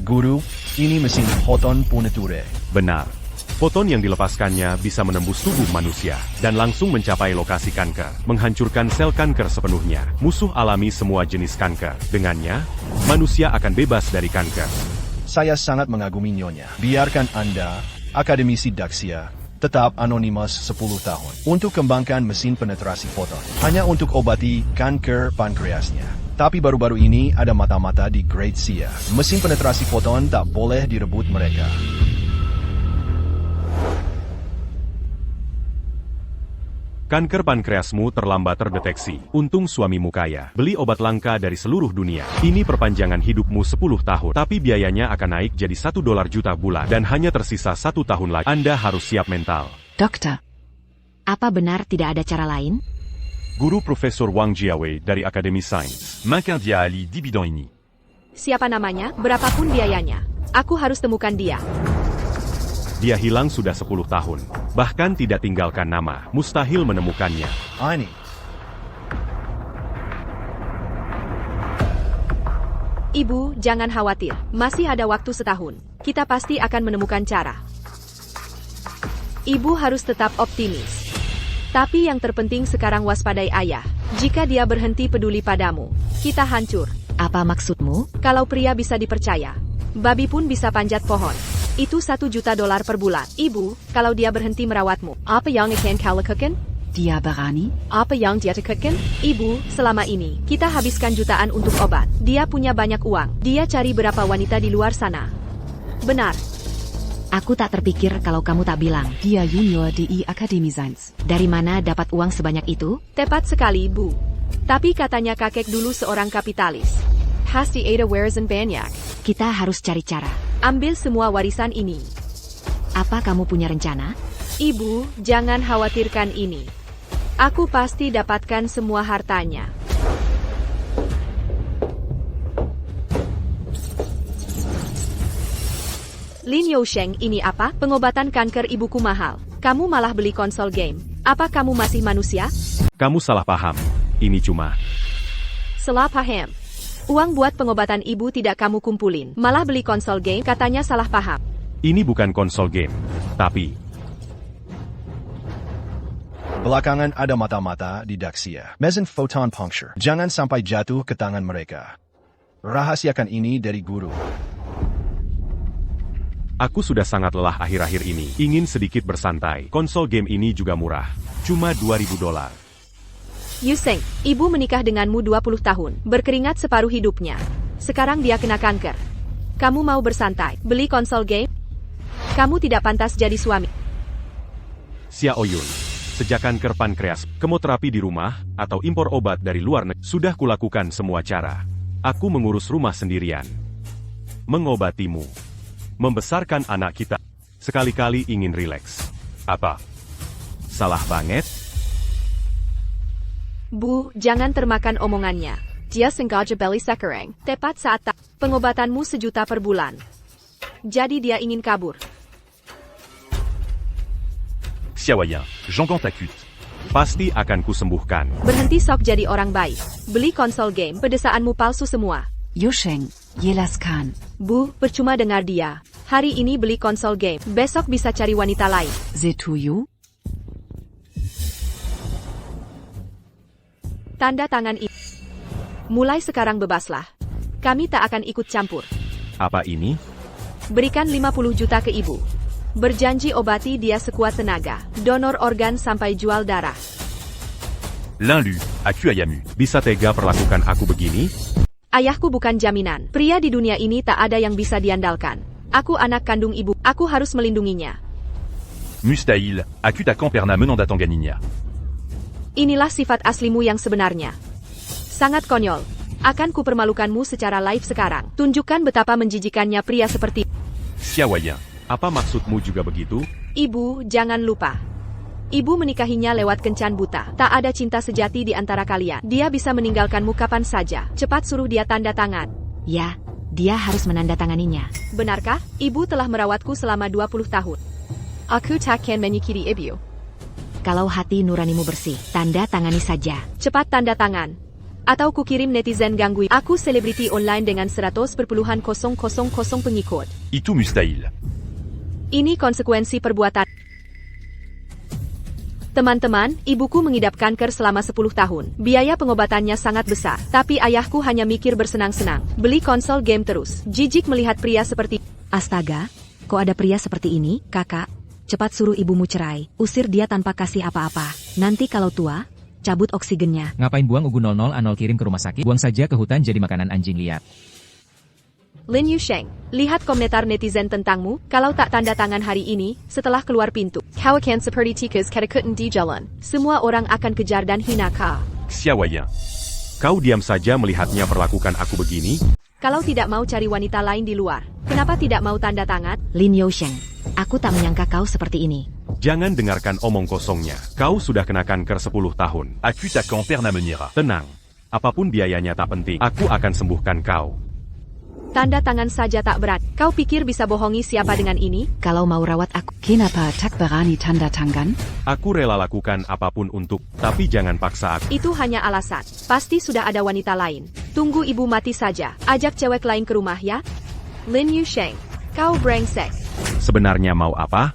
Guru, ini mesin Photon Puneture. Benar. Foton yang dilepaskannya bisa menembus tubuh manusia dan langsung mencapai lokasi kanker, menghancurkan sel kanker sepenuhnya. Musuh alami semua jenis kanker. Dengannya, manusia akan bebas dari kanker. Saya sangat mengagumi Nyonya. Biarkan Anda, akademisi Daxia, tetap anonimus 10 tahun untuk kembangkan mesin penetrasi foton. Hanya untuk obati kanker pankreasnya. Tapi baru-baru ini ada mata-mata di Great Sia. Mesin penetrasi foton tak boleh direbut mereka. Kanker pankreasmu terlambat terdeteksi. Untung suamimu kaya. Beli obat langka dari seluruh dunia. Ini perpanjangan hidupmu 10 tahun. Tapi biayanya akan naik jadi $1 juta bulan. Dan hanya tersisa 1 tahun lagi. Anda harus siap mental. Dokter, apa benar tidak ada cara lain? Guru Profesor Wang Jiawei dari Akademi Sains. Makindia Ali di bidang ini. Siapa namanya? Berapapun biayanya. Aku harus temukan dia. Dia hilang sudah 10 tahun. Bahkan tidak tinggalkan nama. Mustahil menemukannya. Ini. Ibu, jangan khawatir. Masih ada waktu setahun. Kita pasti akan menemukan cara. Ibu harus tetap optimis. Tapi yang terpenting sekarang waspadai ayah. Jika dia berhenti peduli padamu, kita hancur. Apa maksudmu? Kalau pria bisa dipercaya, babi pun bisa panjat pohon. Itu $1 juta per bulan. Ibu, kalau dia berhenti merawatmu, apa yang akan kau lakukan? Dia berani? Apa yang dia lakukan? Ibu, selama ini, kita habiskan jutaan untuk obat. Dia punya banyak uang. Dia cari berapa wanita di luar sana. Benar. Aku tak terpikir kalau kamu tak bilang. Dia junior di Akademi Sains. Dari mana dapat uang sebanyak itu? Tepat sekali, Bu. Tapi katanya kakek dulu seorang kapitalis. Hasti ada warisan banyak. Kita harus cari cara. Ambil semua warisan ini. Apa kamu punya rencana? Ibu, jangan khawatirkan ini. Aku pasti dapatkan semua hartanya. Lin Yousheng, ini apa? Pengobatan kanker ibuku mahal. Kamu malah beli konsol game. Apa kamu masih manusia? Kamu salah paham. Ini cuma... Salah paham. Uang buat pengobatan ibu tidak kamu kumpulin. Malah beli konsol game, katanya salah paham. Ini bukan konsol game. Tapi... Belakangan ada mata-mata di Daxia. Mesin Photon Puncture. Jangan sampai jatuh ke tangan mereka. Rahasiakan ini dari guru. Aku sudah sangat lelah akhir-akhir ini. Ingin sedikit bersantai. Konsol game ini juga murah. Cuma $2.000. Yuseng, ibu menikah denganmu 20 tahun. Berkeringat separuh hidupnya. Sekarang dia kena kanker. Kamu mau bersantai, beli konsol game? Kamu tidak pantas jadi suami. Xiao Yun. Sejak kanker pankreas, kemoterapi di rumah, atau impor obat dari luar negeri, sudah kulakukan semua cara. Aku mengurus rumah sendirian. Mengobatimu. Membesarkan anak kita. Sekali-kali ingin rileks. Apa? Salah banget? Bu, jangan termakan omongannya. Dia sengaja beli sekarang. Tepat saat pengobatanmu $1 juta per bulan. Jadi dia ingin kabur. Xiaoyan, j'engage ta cute. Pasti akan kusembuhkan. Berhenti sok jadi orang baik. Beli konsol game, pedesaanmu palsu semua. Yousheng, jelaskan. Bu, percuma dengar dia. Hari ini beli konsol game, besok bisa cari wanita lain. Zetuyu? Tanda tangan ini. Mulai sekarang bebaslah. Kami tak akan ikut campur. Apa ini? Berikan 50 juta ke ibu. Berjanji obati dia sekuat tenaga. Donor organ sampai jual darah. L'inlu, à Kuayamu. Bisa tega perlakukan aku begini? Ayahku bukan jaminan. Pria di dunia ini tak ada yang bisa diandalkan. Aku anak kandung ibu. Aku harus melindunginya. Mustahil, aku ta Camperna menant à Tanganinia. Inilah sifat aslimu yang sebenarnya. Sangat konyol. Akan kupermalukanmu secara live sekarang. Tunjukkan betapa menjijikannya pria seperti... Xiaoyan. Apa maksudmu juga begitu? Ibu, jangan lupa. Ibu menikahinya lewat kencan buta. Tak ada cinta sejati di antara kalian. Dia bisa meninggalkanmu kapan saja. Cepat suruh dia tanda tangan. Ya, dia harus menandatanganinya. Benarkah? Ibu telah merawatku selama 20 tahun. Aku takkan menyakiti ibu. Kalau hati nuranimu bersih, tanda tangani saja. Cepat tanda tangan. Atau kukirim netizen gangguin. Aku selebriti online dengan 100,000 pengikut. Itu mustahil. Ini konsekuensi perbuatan. Teman-teman, ibuku mengidap kanker selama 10 tahun. Biaya pengobatannya sangat besar. Tapi ayahku hanya mikir bersenang-senang. Beli konsol game terus. Jijik melihat pria seperti... Astaga, kok ada pria seperti ini, kakak? Cepat suruh ibumu cerai. Usir dia tanpa kasih apa-apa. Nanti kalau tua, cabut oksigennya. Ngapain buang Ugu 00 kirim ke rumah sakit? Buang saja ke hutan jadi makanan anjing liar. Lin Yusheng, lihat komentar netizen tentangmu, kalau tak tanda tangan hari ini, setelah keluar pintu. Kau akan seperti tikus ketakutkan di jalan. Semua orang akan kejar dan hina kau. Xiaoyan. Kau diam saja melihatnya perlakukan aku begini? Kalau tidak mau cari wanita lain di luar, kenapa tidak mau tanda tangan? Lin Yusheng, aku tak menyangka kau seperti ini. Jangan dengarkan omong kosongnya. Kau sudah kena kanker 10 tahun. Accutacan Pernamenera. Tenang. Apapun biayanya tak penting. Aku akan sembuhkan kau. Tanda tangan saja tak berat. Kau pikir bisa bohongi siapa dengan ini? Kalau mau rawat aku, kenapa tak berani tanda tangan? Aku rela lakukan apapun untuk, tapi jangan paksa aku. Itu hanya alasan. Pasti sudah ada wanita lain. Tunggu ibu mati saja. Ajak cewek lain ke rumah ya. Lin Yusheng, kau brengsek. Sebenarnya mau apa?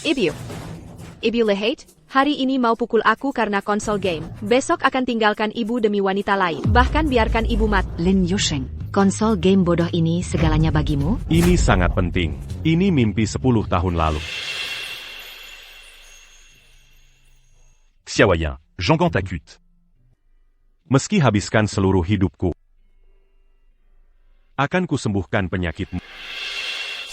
Ibu lehat, hari ini mau pukul aku karena konsol game. Besok akan tinggalkan ibu demi wanita lain. Bahkan biarkan ibu mati. Lin Yusheng, konsol game bodoh ini segalanya bagimu? Ini sangat penting. Ini mimpi 10 tahun lalu. Xiaoyan, Jongan t'accute. Meski habiskan seluruh hidupku, akan kusembuhkan penyakitmu.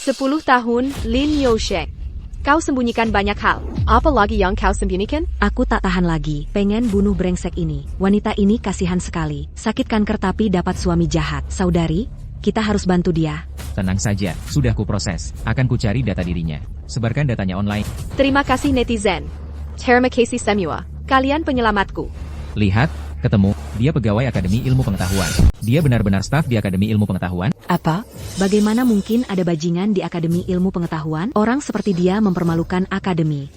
10 tahun, Lin Yusheng. Kau sembunyikan banyak hal. Apa lagi yang kau sembunyikan? Aku tak tahan lagi, pengen bunuh brengsek ini. Wanita ini kasihan sekali. Sakit kanker tapi dapat suami jahat. Saudari, kita harus bantu dia. Tenang saja, sudah kuproses. Akan kucari data dirinya. Sebarkan datanya online. Terima kasih netizen. Terima kasih semua. Kalian penyelamatku. Lihat, ketemu. Dia pegawai Akademi Ilmu Pengetahuan. Dia benar-benar staf di Akademi Ilmu Pengetahuan. Apa? Bagaimana mungkin ada bajingan di Akademi Ilmu Pengetahuan? Orang seperti dia mempermalukan Akademi.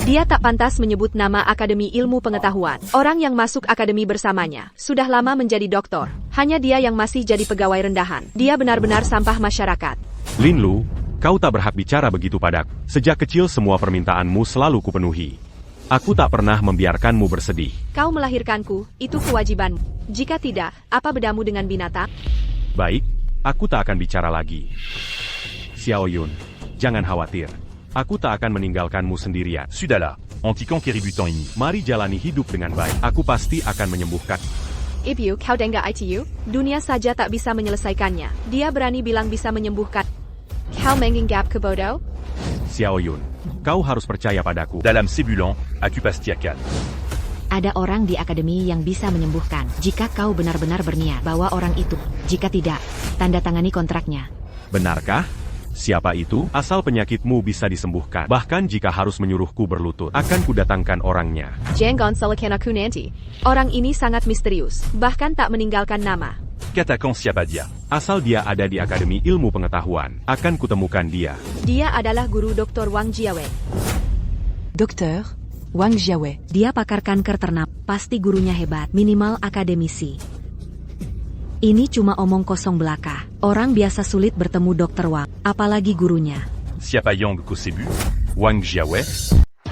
Dia tak pantas menyebut nama Akademi Ilmu Pengetahuan. Orang yang masuk akademi bersamanya sudah lama menjadi doktor. Hanya dia yang masih jadi pegawai rendahan. Dia benar-benar sampah masyarakat. Lin Lu, kau tak berhak bicara begitu padaku. Sejak kecil semua permintaanmu selalu kupenuhi. Aku tak pernah membiarkanmu bersedih. Kau melahirkanku, itu kewajibanmu. Jika tidak, apa bedamu dengan binatang? Baik, aku tak akan bicara lagi. Xiao Yun, jangan khawatir. Aku tak akan meninggalkanmu sendirian. Sudahlah, anti-camp kéributant ini. Mari jalani hidup dengan baik. Aku pasti akan menyembuhkan. Ibu, kau dengar ITU? Dunia saja tak bisa menyelesaikannya. Dia berani bilang bisa menyembuhkan. Kau menganggap kebodoh? Xiao Yun, kau harus percaya padaku. Dalam Sébulan, Acupastiacan. Ada orang di akademi yang bisa menyembuhkan. Jika kau benar-benar berniat, bawa orang itu. Jika tidak, tanda tangani kontraknya. Benarkah? Siapa itu? Asal penyakitmu bisa disembuhkan. Bahkan jika harus menyuruhku berlutut, akan kudatangkan orangnya. Jangan salahkan aku nanti. Orang ini sangat misterius, bahkan tak meninggalkan nama. Katakan siapa dia? Asal dia ada di Akademi Ilmu Pengetahuan, akan kutemukan dia. Dia adalah guru Dr. Wang Jiawe. Dokter Wang Jiawe. Dia pakar kanker ternak. Pasti gurunya hebat, minimal akademisi. Ini cuma omong kosong belaka. Orang biasa sulit bertemu Dr. Wang, apalagi gurunya. Siapa Yang Kosebu? Wang Jiawe?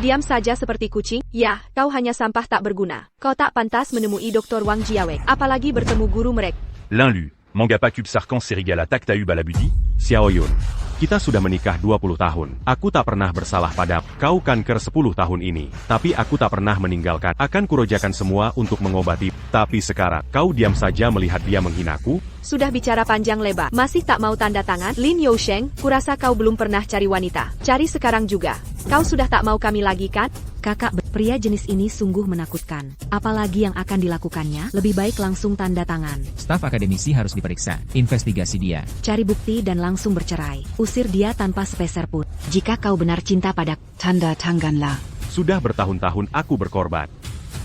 Diam saja seperti kucing. Ya, kau hanya sampah tak berguna. Kau tak pantas menemui Dr. Wang Jiawe, apalagi bertemu guru mereka. L'un Manga Pacub Sarkan Serigala Taktahu Balabudi? Xiao Yun, kita sudah menikah 20 tahun. Aku tak pernah bersalah padamu. Kau kanker 10 tahun ini. Tapi aku tak pernah meninggalkan. Akan kurojakan semua untuk mengobati. Tapi sekarang, kau diam saja melihat dia menghinaku? Sudah bicara panjang lebar, masih tak mau tanda tangan? Lin Yusheng, kurasa kau belum pernah cari wanita. Cari sekarang juga. Kau sudah tak mau kami lagi kan? Kakak, pria jenis ini sungguh menakutkan. Apalagi yang akan dilakukannya, lebih baik langsung tanda tangan. Staf akademisi harus diperiksa. Investigasi dia. Cari bukti dan langsung bercerai. Usir dia tanpa sepeser pun. Jika kau benar cinta pada, tanda tanganlah. Sudah bertahun-tahun aku berkorban.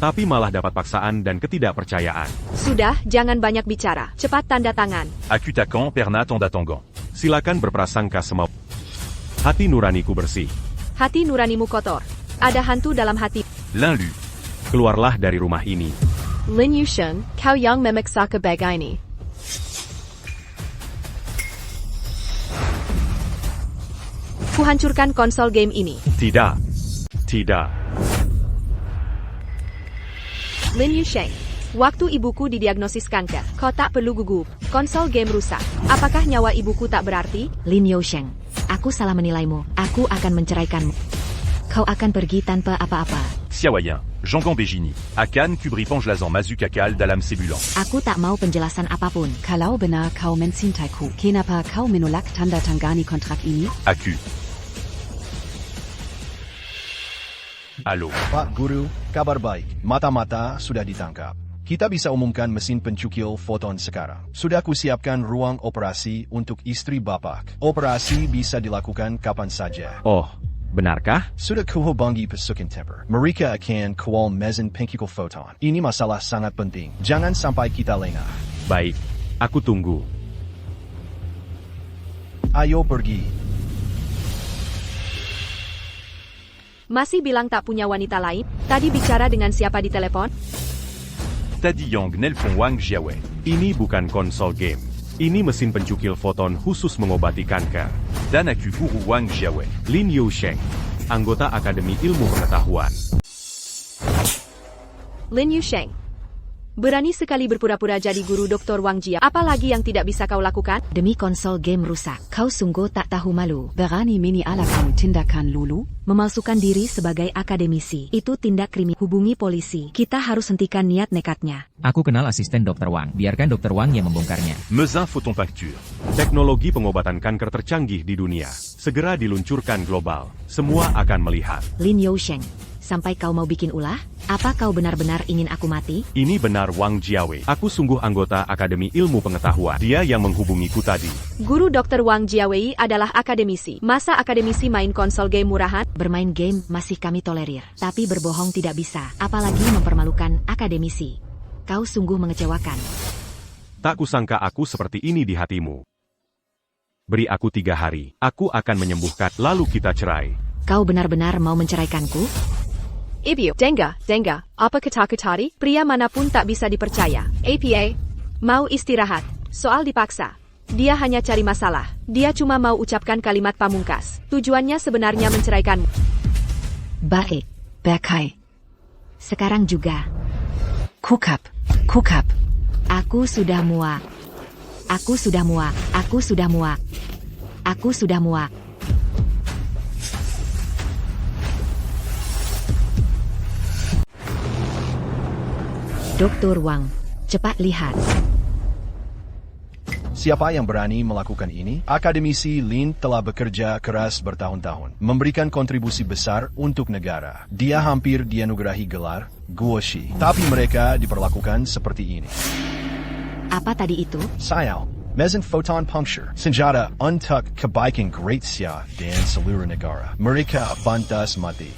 Tapi malah dapat paksaan dan ketidakpercayaan. Sudah, jangan banyak bicara. Cepat tanda tangan. Acutacan Pernat Ondatangan. Silakan berprasangka semau. Hati nuraniku bersih. Hati nuranimu kotor. Ada hantu dalam hati. L'un Keluarlah dari rumah ini. Lin Yusheng, kau yang memaksa sebagai ini. Kuhancurkan konsol game ini. Tidak. Tidak. Lin Yusheng, waktu ibuku didiagnosis kanker, kau tak perlu gugup. Konsol game rusak. Apakah nyawa ibuku tak berarti? Lin Yousheng, aku salah menilaimu. Aku akan menceraikanmu. Kau akan pergi tanpa apa-apa. Xiaoyan, Jangan Begini, Akan Kubripange Lazan Mazu Kakal Dalam Sebulan. Aku tak mau penjelasan apapun. Kalau benar kau mencintaiku, kenapa kau menolak tanda tangani kontrak ini? Aku. Halo. Pak Guru, kabar baik. Mata-mata sudah ditangkap. Kita bisa umumkan mesin pencukil foton sekarang. Sudah kusiapkan ruang operasi untuk istri Bapak. Operasi bisa dilakukan kapan saja. Oh, benarkah? Sudah kuhubungi pasukan temper. Mereka akan kawal mesin pencukil foton. Ini masalah sangat penting. Jangan sampai kita lengah. Baik, aku tunggu. Ayo pergi. Masih bilang tak punya wanita lain? Tadi bicara dengan siapa di telepon? Tadi Yang Nelfon Wang Jiawei. Ini bukan konsol game. Ini mesin pencukil foton khusus mengobati kanker. Dan aku Guru Wang Jiawei. Lin Yousheng, anggota Akademi Ilmu Pengetahuan. Lin Yusheng, berani sekali berpura-pura jadi guru Dr. Wang Jia. Apalagi yang tidak bisa kau lakukan? Demi konsol game rusak, kau sungguh tak tahu malu. Berani mini alakan tindakan lulu? Memalsukan diri sebagai akademisi, itu tindak kriminal. Hubungi polisi. Kita harus hentikan niat nekatnya. Aku kenal asisten Dr. Wang. Biarkan Dr. Wang yang membongkarnya. Mezin Photon Pacture. Teknologi pengobatan kanker tercanggih di dunia. Segera diluncurkan global. Semua akan melihat. Lin Yousheng, sampai kau mau bikin ulah? Apa kau benar-benar ingin aku mati? Ini benar Wang Jiawei. Aku sungguh anggota Akademi Ilmu Pengetahuan. Dia yang menghubungiku tadi. Guru Dr. Wang Jiawei adalah akademisi. Masa akademisi main konsol game murahan? Bermain game masih kami tolerir, tapi berbohong tidak bisa. Apalagi mempermalukan akademisi. Kau sungguh mengecewakan. Tak kusangka aku seperti ini di hatimu. Beri aku 3 hari. Aku akan menyembuhkan, lalu kita cerai. Kau benar-benar mau menceraikanku? Ibu, Denga, apa kata-kata tadi? Pria manapun tak bisa dipercaya. APA, mau istirahat. Soal dipaksa. Dia hanya cari masalah. Dia cuma mau ucapkan kalimat pamungkas. Tujuannya sebenarnya menceraikanmu. Baik, Berkai. sekarang juga. Kukap. Aku sudah muak. Aku sudah muak. Aku sudah muak. Aku sudah muak. Dr. Wang, cepat lihat. Siapa yang berani melakukan ini? Akademisi Lin telah bekerja keras bertahun-tahun, memberikan kontribusi besar untuk negara. Dia hampir dianugerahi gelar Guoshi, tapi mereka diperlakukan seperti ini. Apa tadi itu? Sayang, mesin photon puncture, senjata untuk kebaikan Great Xia dan seluruh negara. Mereka pantas mati.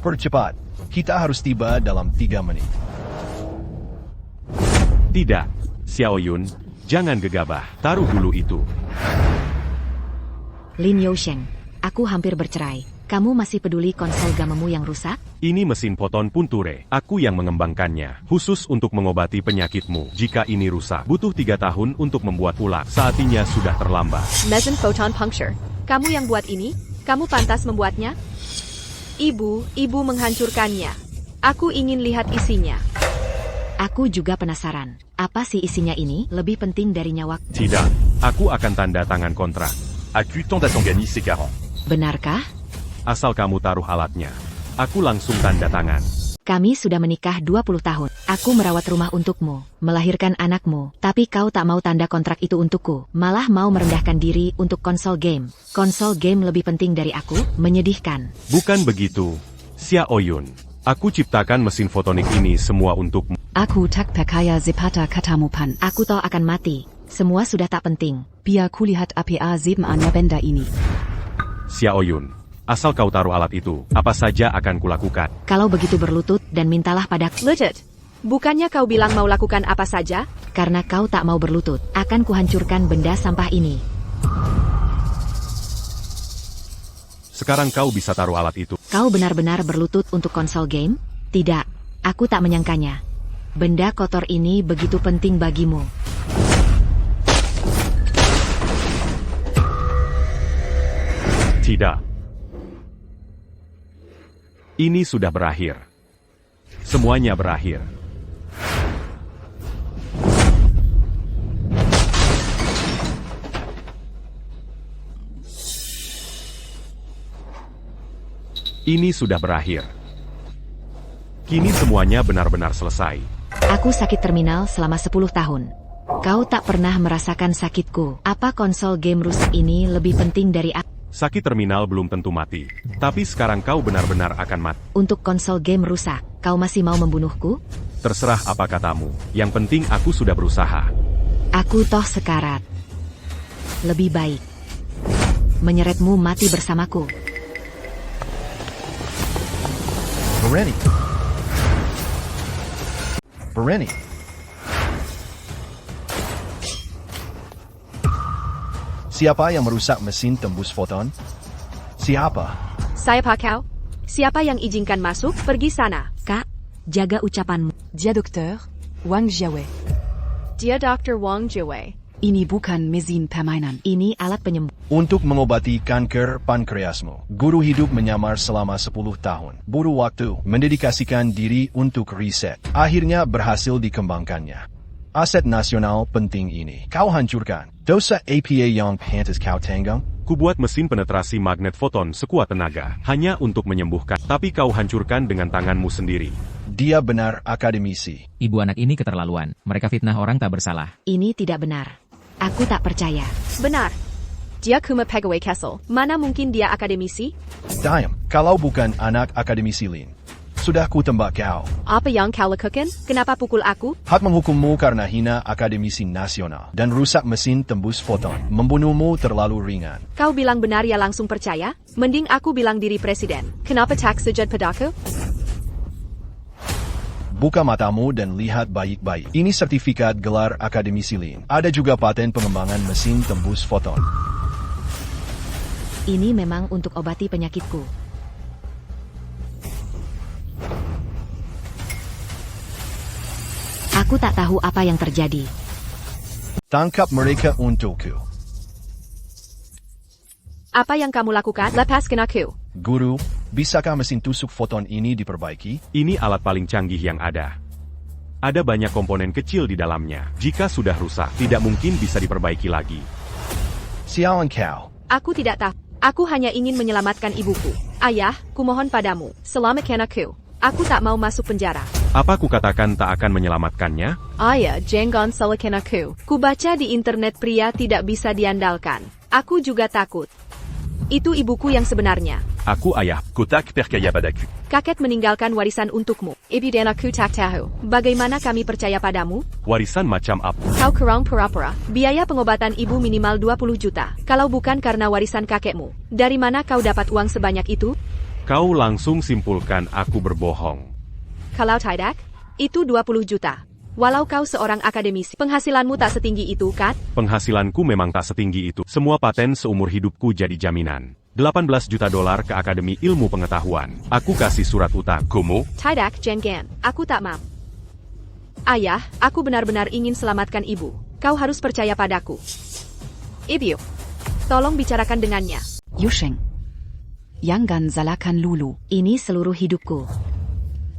Percepat, kita harus tiba dalam 3 menit. Tidak, Xiao Yun, jangan gegabah. Taruh dulu itu. Lin Yousheng, aku hampir bercerai. Kamu masih peduli konsol gamemu yang rusak? Ini mesin foton Punture. Aku yang mengembangkannya. Khusus untuk mengobati penyakitmu. Jika ini rusak, butuh 3 tahun untuk membuat ulang. Saatinya sudah terlambat. Mesin photon puncture. Kamu yang buat ini? Kamu pantas membuatnya? Ibu menghancurkannya. Aku ingin lihat isinya. Aku juga penasaran. Apa sih isinya ini? Lebih penting dari nyawa. Tidak, aku akan tanda tangan kontrak. Aku Tanda Tangani C40. Benarkah? Asal kamu taruh alatnya. Aku langsung tanda tangan. Kami sudah menikah 20 tahun. Aku merawat rumah untukmu, melahirkan anakmu, tapi kau tak mau tanda kontrak itu untukku. Malah mau merendahkan diri untuk konsol game. Konsol game lebih penting dari aku? Menyedihkan. Bukan begitu, Xiao Yun. Aku ciptakan mesin fotonik ini semua untukmu. Aku tak percaya sepatah katamu pan. Aku tahu akan mati. Semua sudah tak penting. Biar kulihat APA 7 benda ini. Xiao Yun, asal kau taruh alat itu, apa saja akan kulakukan. Kalau begitu berlutut dan mintalah padaku. Lutut, bukannya kau bilang mau lakukan apa saja? Karena kau tak mau berlutut, akan kuhancurkan benda sampah ini. Sekarang kau bisa taruh alat itu. Kau benar-benar berlutut untuk konsol game? Tidak, aku tak menyangkanya. Benda kotor ini begitu penting bagimu. Tidak. Ini sudah berakhir. Semuanya berakhir. Ini sudah berakhir. Kini semuanya benar-benar selesai. Aku sakit terminal selama 10 tahun. Kau tak pernah merasakan sakitku. Apa konsol game rusak ini lebih penting dari aku? Sakit terminal belum tentu mati. Tapi sekarang kau benar-benar akan mati. Untuk konsol game rusak, kau masih mau membunuhku? Terserah apa katamu. Yang penting aku sudah berusaha. Aku toh sekarat. Lebih baik menyeretmu mati bersamaku. Bereni. Bereni. Siapa yang merusak mesin tembus foton? Siapa? Saya kau. Siapa yang izinkan masuk? Pergi sana. Kak, jaga ucapanmu. Dia Doktor Wang Jiawe. Dia Dr. Wang Jiawe. Ini bukan mesin permainan. Ini alat penyembuh. Untuk mengobati kanker pankreasmu, guru hidup menyamar selama 10 tahun. Butuh waktu, mendedikasikan diri untuk riset. Akhirnya berhasil dikembangkannya. Aset nasional penting ini kau hancurkan. Dosa APA yang pantas kau tanggung? Kubuat mesin penetrasi magnet foton sekuat tenaga, hanya untuk menyembuhkan. Tapi kau hancurkan dengan tanganmu sendiri. Dia benar akademisi. Ibu anak ini keterlaluan. Mereka fitnah orang tak bersalah. Ini tidak benar. Aku tak percaya. Benar. Dia cuma pegawai Kessel. Mana mungkin dia akademisi? Diam, kalau bukan anak akademisi Lin. Sudah ku tembak kau. Apa yang kau lakukan? Kenapa pukul aku? Hak menghukummu karena hina akademisi nasional dan rusak mesin tembus foton. Membunuhmu terlalu ringan. Kau bilang benar ya langsung percaya? Mending aku bilang diri presiden. Kenapa tak sujud padaku? Buka matamu dan lihat baik-baik. Ini sertifikat gelar akademisi Lin. Ada juga paten pengembangan mesin tembus foton. Ini memang untuk obati penyakitku. Aku tak tahu apa yang terjadi. Tangkap mereka untukku. Apa yang kamu lakukan? Lepaskan aku. Guru, bisakah mesin tusuk foton ini diperbaiki? Ini alat paling canggih yang ada. Ada banyak komponen kecil di dalamnya. Jika sudah rusak, tidak mungkin bisa diperbaiki lagi. Sialan kau. Aku tidak tahu. Aku hanya ingin menyelamatkan ibuku. Ayah, kumohon padamu, selamatkan aku. Aku tak mau masuk penjara. Apa kukatakan tak akan menyelamatkannya? Ayah, jangan salahkan aku. Kubaca di internet pria tidak bisa diandalkan. Aku juga takut. Itu ibuku yang sebenarnya. Aku ayah. Kotak percaya padaku. Kakek meninggalkan warisan untukmu. Ibu dan aku tak tahu. Bagaimana kami percaya padamu? Warisan macam apa? Kau kurang pura-pura. Biaya pengobatan ibu minimal 20 juta. Kalau bukan karena warisan kakekmu. Dari mana kau dapat uang sebanyak itu? Kau langsung simpulkan aku berbohong. Kalau tidak, itu 20 juta. Walau kau seorang akademisi, penghasilanmu tak setinggi itu, kan? Penghasilanku memang tak setinggi itu. Semua paten seumur hidupku jadi jaminan. 18 juta dolar ke Akademi Ilmu Pengetahuan. Aku kasih surat utang. Komo? Tidak, jangan. Aku tak mau. Ayah, aku benar-benar ingin selamatkan ibu. Kau harus percaya padaku. Ibu, tolong bicarakan dengannya. Yusheng. Jangan salahkan Lulu. Ini seluruh hidupku.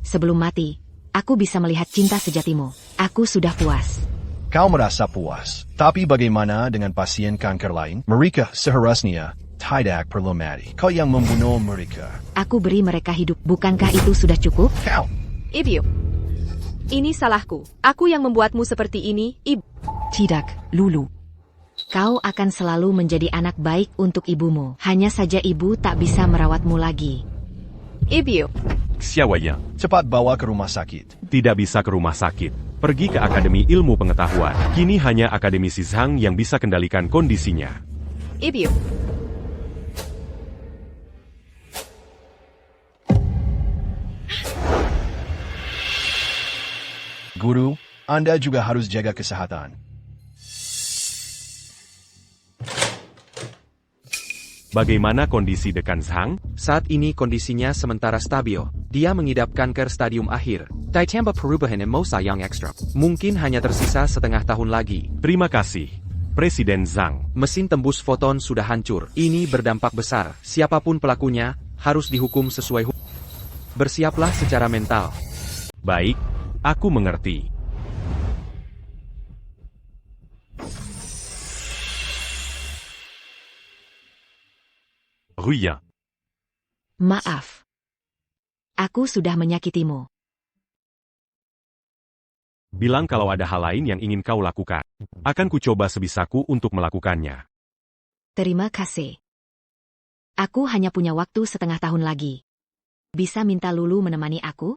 Sebelum mati, aku bisa melihat cinta sejatimu. Aku sudah puas. Kau merasa puas. Tapi bagaimana dengan pasien kanker lain? Mereka seharusnya tidak perlu mati. Kau yang membunuh mereka. Aku beri mereka hidup. Bukankah itu sudah cukup? Kau. Ibu, ini salahku. Aku yang membuatmu seperti ini, Ibu. Tidak, Lulu. Kau akan selalu menjadi anak baik untuk ibumu. Hanya saja ibu tak bisa merawatmu lagi. Ibu, Xiaoyan. Cepat bawa ke rumah sakit. Tidak bisa ke rumah sakit. Pergi ke Akademi Ilmu Pengetahuan. Kini hanya akademisi Zhang yang bisa kendalikan kondisinya. Ibu. Guru, Anda juga harus jaga kesehatan. Bagaimana kondisi Dekan Zhang? Saat ini kondisinya sementara stabil. Dia mengidap kanker stadium akhir. Ditambah perubahan emosi yang ekstrim. Mungkin hanya tersisa setengah tahun lagi. Terima kasih, Presiden Zhang. Mesin tembus foton sudah hancur. Ini berdampak besar. Siapapun pelakunya, harus dihukum sesuai hukum. Bersiaplah secara mental. Baik, aku mengerti. Rien. Maaf. Aku sudah menyakitimu. Bilang kalau ada hal lain yang ingin kau lakukan. Akan kucoba sebisaku untuk melakukannya. Terima kasih. Aku hanya punya waktu setengah tahun lagi. Bisa minta Lulu menemani aku?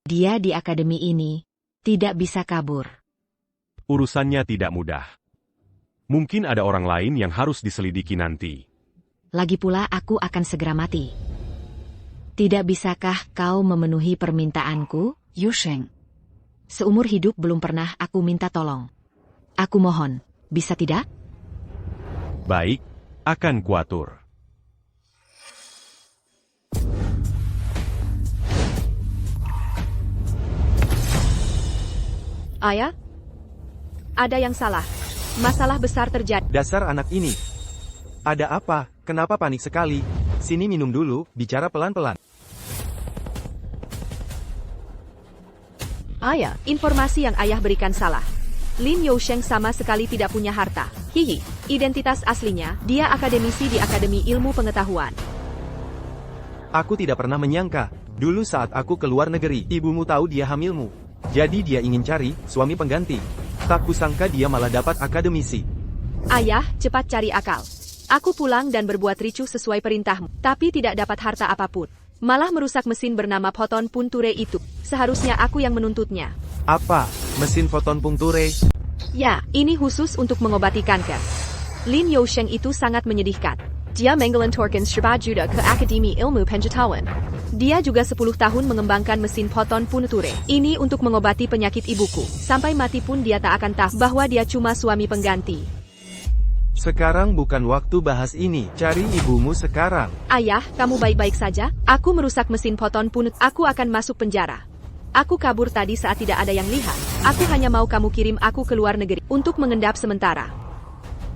Dia di akademi ini, tidak bisa kabur. Urusannya tidak mudah. Mungkin ada orang lain yang harus diselidiki nanti. Lagi pula aku akan segera mati. Tidak bisakah kau memenuhi permintaanku? Yusheng. Seumur hidup belum pernah aku minta tolong. Aku mohon, bisa tidak? Baik, akan kuatur. Ayah? Ada yang salah. Masalah besar terjadi. Dasar anak ini. Ada apa? Kenapa panik sekali? Sini minum dulu, bicara pelan-pelan. Ayah, informasi yang ayah berikan salah. Lin Yousheng sama sekali tidak punya harta. Hihi, identitas aslinya, dia akademisi di Akademi Ilmu Pengetahuan. Aku tidak pernah menyangka. Dulu saat aku keluar negeri, ibumu tahu dia hamilmu. Jadi dia ingin cari suami pengganti. Tak kusangka dia malah dapat akademisi. Ayah, cepat cari akal. Aku pulang dan berbuat ricuh sesuai perintahmu, tapi tidak dapat harta apapun. Malah merusak mesin bernama Photon Punture itu. Seharusnya aku yang menuntutnya. Apa? Mesin foton punkture? Ya, ini khusus untuk mengobati kanker. Lin Yousheng itu sangat menyedihkan. Dia menggelantorkan Juda ke Akademi Ilmu Pengetahuan. Dia juga 10 tahun mengembangkan mesin Photon Punture. Ini untuk mengobati penyakit ibuku. Sampai mati pun dia tak akan tahu bahwa dia cuma suami pengganti. Sekarang bukan waktu bahas ini. Cari ibumu sekarang. Ayah, kamu baik-baik saja? Aku merusak mesin Photon Punut. Aku akan masuk penjara. Aku kabur tadi saat tidak ada yang lihat. Aku hanya mau kamu kirim aku ke luar negeri untuk mengendap sementara.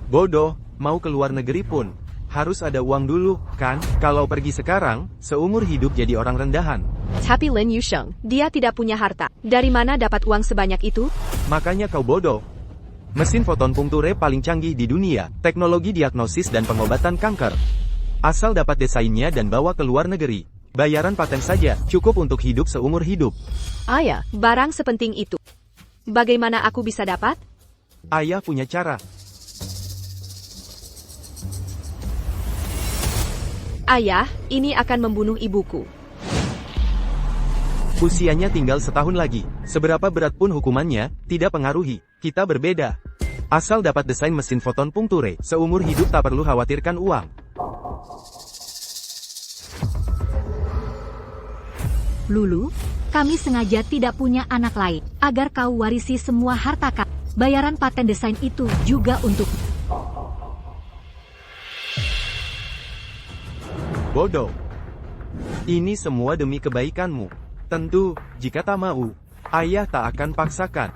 Bodoh, mau ke luar negeri pun harus ada uang dulu, kan? Kalau pergi sekarang, seumur hidup jadi orang rendahan. Tapi Lin Yousheng, dia tidak punya harta. Dari mana dapat uang sebanyak itu? Makanya kau bodoh. Mesin foton punkture paling canggih di dunia, teknologi diagnosis dan pengobatan kanker. Asal dapat desainnya dan bawa ke luar negeri. Bayaran paten saja, cukup untuk hidup seumur hidup. Ayah, barang sepenting itu. Bagaimana aku bisa dapat? Ayah punya cara. Ayah, ini akan membunuh ibuku. Usianya tinggal setahun lagi. Seberapa berat pun hukumannya, tidak pengaruhi. Kita berbeda. Asal dapat desain mesin foton punkture, seumur hidup tak perlu khawatirkan uang. Lulu, kami sengaja tidak punya anak lain, agar kau warisi semua harta kami. Bayaran paten desain itu juga untuk... Bodoh. Ini semua demi kebaikanmu. Tentu, jika tak mau, ayah tak akan paksakan.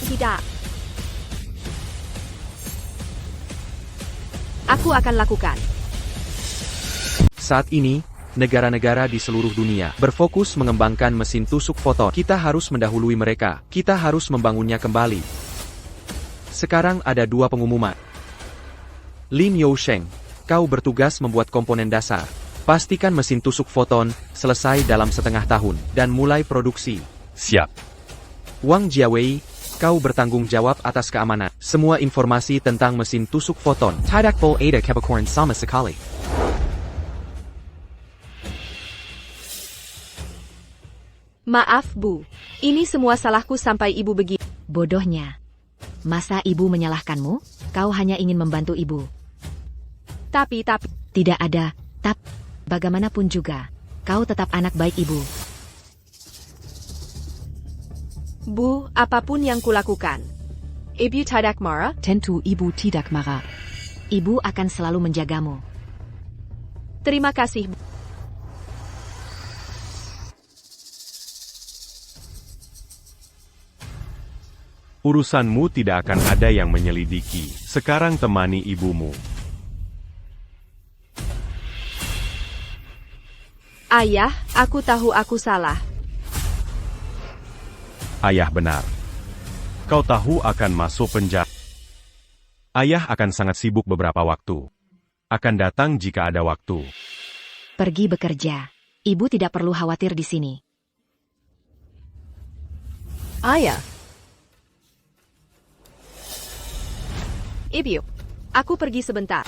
Tidak. Aku akan lakukan. Saat ini, negara-negara di seluruh dunia berfokus mengembangkan mesin tusuk foton. Kita harus mendahului mereka. Kita harus membangunnya kembali. Sekarang ada 2 pengumuman. Lin Yousheng, kau bertugas membuat komponen dasar. Pastikan mesin tusuk foton selesai dalam setengah tahun dan mulai produksi. Siap. Wang Jiawei, kau bertanggung jawab atas keamanan. Semua informasi tentang mesin tusuk foton tidak boleh ada kebocoran sama sekali. Maaf, Bu. Ini semua salahku sampai ibu begini. Bodohnya. Masa ibu menyalahkanmu? Kau hanya ingin membantu ibu. Tapi. Tidak ada, bagaimanapun juga, kau tetap anak baik ibu. Bu, apapun yang kulakukan. Ibu tidak marah? Tentu ibu tidak marah. Ibu akan selalu menjagamu. Terima kasih, Bu. Urusanmu tidak akan ada yang menyelidiki. Sekarang temani ibumu. Ayah, aku tahu aku salah. Ayah benar. Kau tahu akan masuk penjara. Ayah akan sangat sibuk beberapa waktu. Akan datang jika ada waktu. Pergi bekerja. Ibu tidak perlu khawatir di sini. Ayah. Ibu, aku pergi sebentar.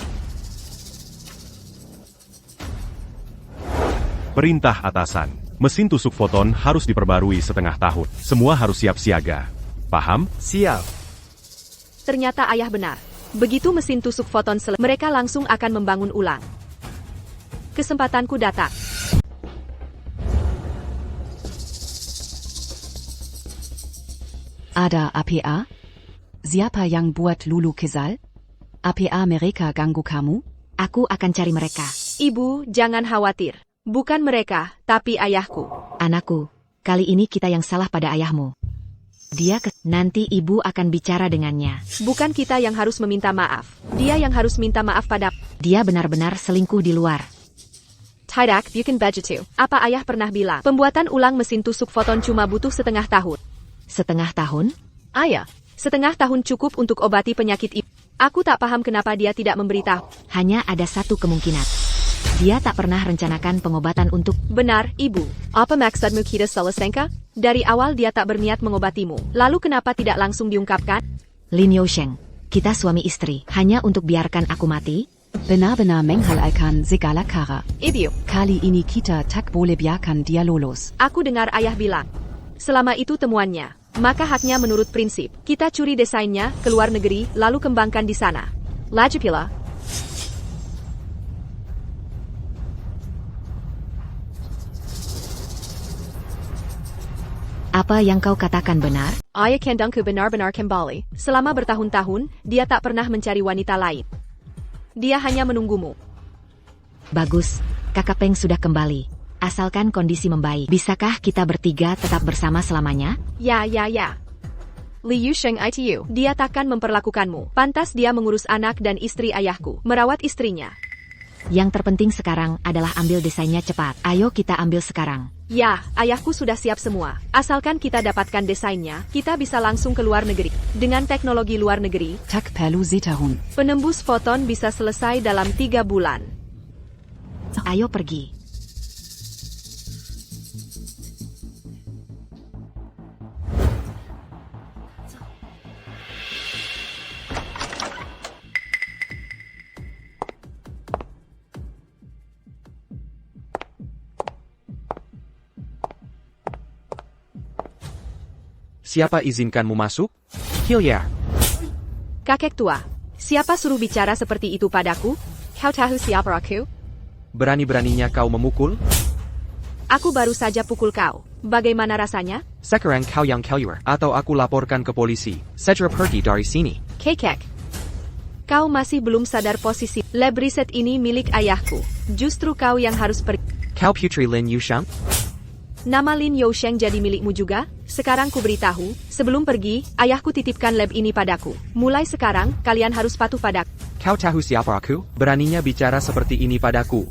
Perintah atasan. Mesin tusuk foton harus diperbarui setengah tahun. Semua harus siap siaga. Paham? Siap. Ternyata ayah benar. Begitu mesin tusuk foton selesai, mereka langsung akan membangun ulang. Kesempatanku datang. Ada APA? Siapa yang buat Lulu Kezal? APA mereka ganggu kamu? Aku akan cari mereka. Ibu, jangan khawatir. Bukan mereka, tapi ayahku. Anakku, kali ini kita yang salah pada ayahmu. Nanti ibu akan bicara dengannya. Bukan kita yang harus meminta maaf. Dia yang harus minta maaf pada... Dia benar-benar selingkuh di luar. Tidak, bukan begitu. Apa ayah pernah bilang? Pembuatan ulang mesin tusuk foton cuma butuh setengah tahun. Setengah tahun? Ayah, setengah tahun cukup untuk obati penyakit ibu. Aku tak paham kenapa dia tidak memberitahu. Hanya ada satu kemungkinan. Dia tak pernah rencanakan pengobatan untuk... Benar, ibu. Apa maksudmu kita salah sangka? Dari awal dia tak berniat mengobatimu. Lalu kenapa tidak langsung diungkapkan? Lin Yousheng, kita suami istri. Hanya untuk biarkan aku mati? Benar-benar menghalalkan segala cara. Ibu, Kali ini kita tak boleh biarkan dia lolos. aku dengar ayah bilang. Selama itu temuannya, maka haknya menurut prinsip. Kita curi desainnya, ke luar negeri, lalu kembangkan di sana. Lagi pula. Apa yang kau katakan benar? Ayah Kendangku benar-benar kembali. Selama bertahun-tahun, dia tak pernah mencari wanita lain. Dia hanya menunggumu. Bagus, Kakak Peng sudah kembali. Asalkan kondisi membaik. Bisakah kita bertiga tetap bersama selamanya? Ya. Li Yusheng ITU. Dia takkan memperlakukanmu. Pantas dia mengurus anak dan istri ayahku. Merawat istrinya. Yang terpenting sekarang adalah ambil desainnya cepat. Ayo kita ambil sekarang. Ya, ayahku sudah siap semua. Asalkan kita dapatkan desainnya, kita bisa langsung ke luar negeri. Dengan teknologi luar negeri, Tak perlu setahun. penembus foton bisa selesai dalam 3 bulan. Ayo pergi. Siapa izinkanmu masuk? Hilya. Kakek tua, siapa suruh bicara seperti itu padaku? Kau tahu siapa aku? Berani-beraninya kau memukul? Aku baru saja pukul kau. Bagaimana rasanya? Sekarang kau yang keluar, atau aku laporkan ke polisi. Segera pergi dari sini. Kekek. Kau masih belum sadar posisi. Lab riset ini milik ayahku. Justru kau yang harus pergi. Kau putri Lin Yusheng? Nama Lin Yousheng jadi milikmu juga? Sekarang ku beritahu, sebelum pergi, ayahku titipkan lab ini padaku. Mulai sekarang, kalian harus patuh padaku. Kau tahu siapa aku? Beraninya bicara seperti ini padaku.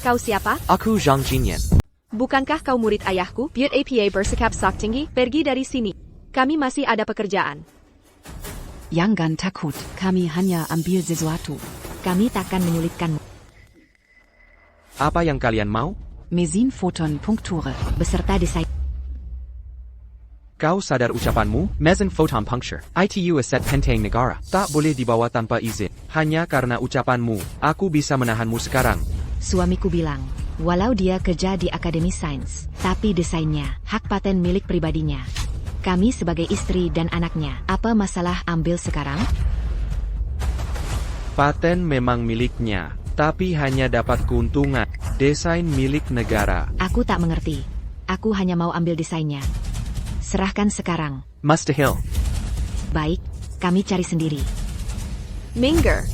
Kau siapa? Aku Zhang Jinyan. Bukankah kau murid ayahku? Buat APA bersikap sok tinggi, pergi dari sini. Kami masih ada pekerjaan. Jangan takut, kami hanya ambil sesuatu. Kami takkan menyulitkanmu. Apa yang kalian mau? Mesin foton punkture. Beserta desain. Kau sadar ucapanmu? Mesin photon puncture. ITU aset penting negara. Tak boleh dibawa tanpa izin. Hanya karena ucapanmu, aku bisa menahanmu sekarang. Suamiku bilang, walau dia kerja di Akademi Sains, tapi desainnya, hak paten milik pribadinya. Kami sebagai istri dan anaknya, apa masalah ambil sekarang? Paten memang miliknya, tapi hanya dapat keuntungan. Desain milik negara. Aku tak mengerti. Aku hanya mau ambil desainnya. Serahkan sekarang. Mustahil. Baik, kami cari sendiri. Minger.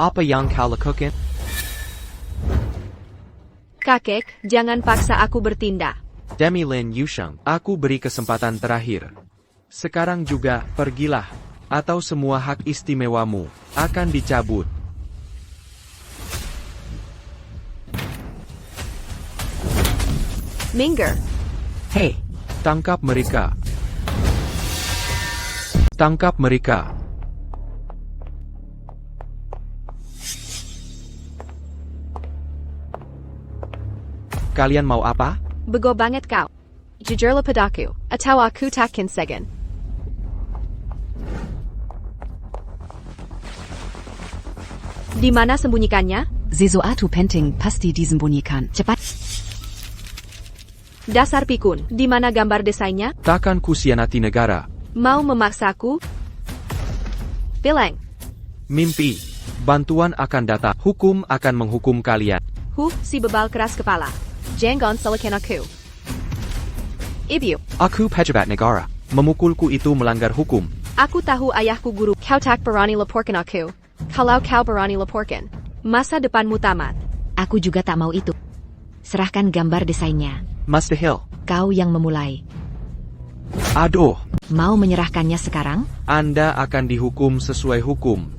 Apa yang kau lakukan? Kakek, jangan paksa aku bertindak. Demi Lin Yusheng, aku beri kesempatan terakhir. Sekarang juga, pergilah. Atau semua hak istimewamu akan dicabut. Minggir. Hei, tangkap mereka. Tangkap mereka. Kalian mau apa? Bego banget kau. Jujurlah padaku, atau aku takkan segan. Di mana sembunyikannya? Sesuatu penting pasti disembunyikan. Cepat, Dasar pikun. Di mana gambar desainnya? Takkan kusianati negara. Mau memaksaku? Bilang. Mimpi. Bantuan akan datang. Hukum akan menghukum kalian. Si bebal keras kepala. Jangan salahkan aku. Ibu, Aku pejabat negara. Memukulku itu melanggar hukum. aku tahu ayahku guru. Kau tak berani laporkan aku. Kalau kau berani laporkan, masa depanmu tamat. aku juga tak mau itu. Serahkan gambar desainnya. Mustahil. Kau yang memulai. Aduh. Mau menyerahkannya sekarang? Anda akan dihukum sesuai hukum.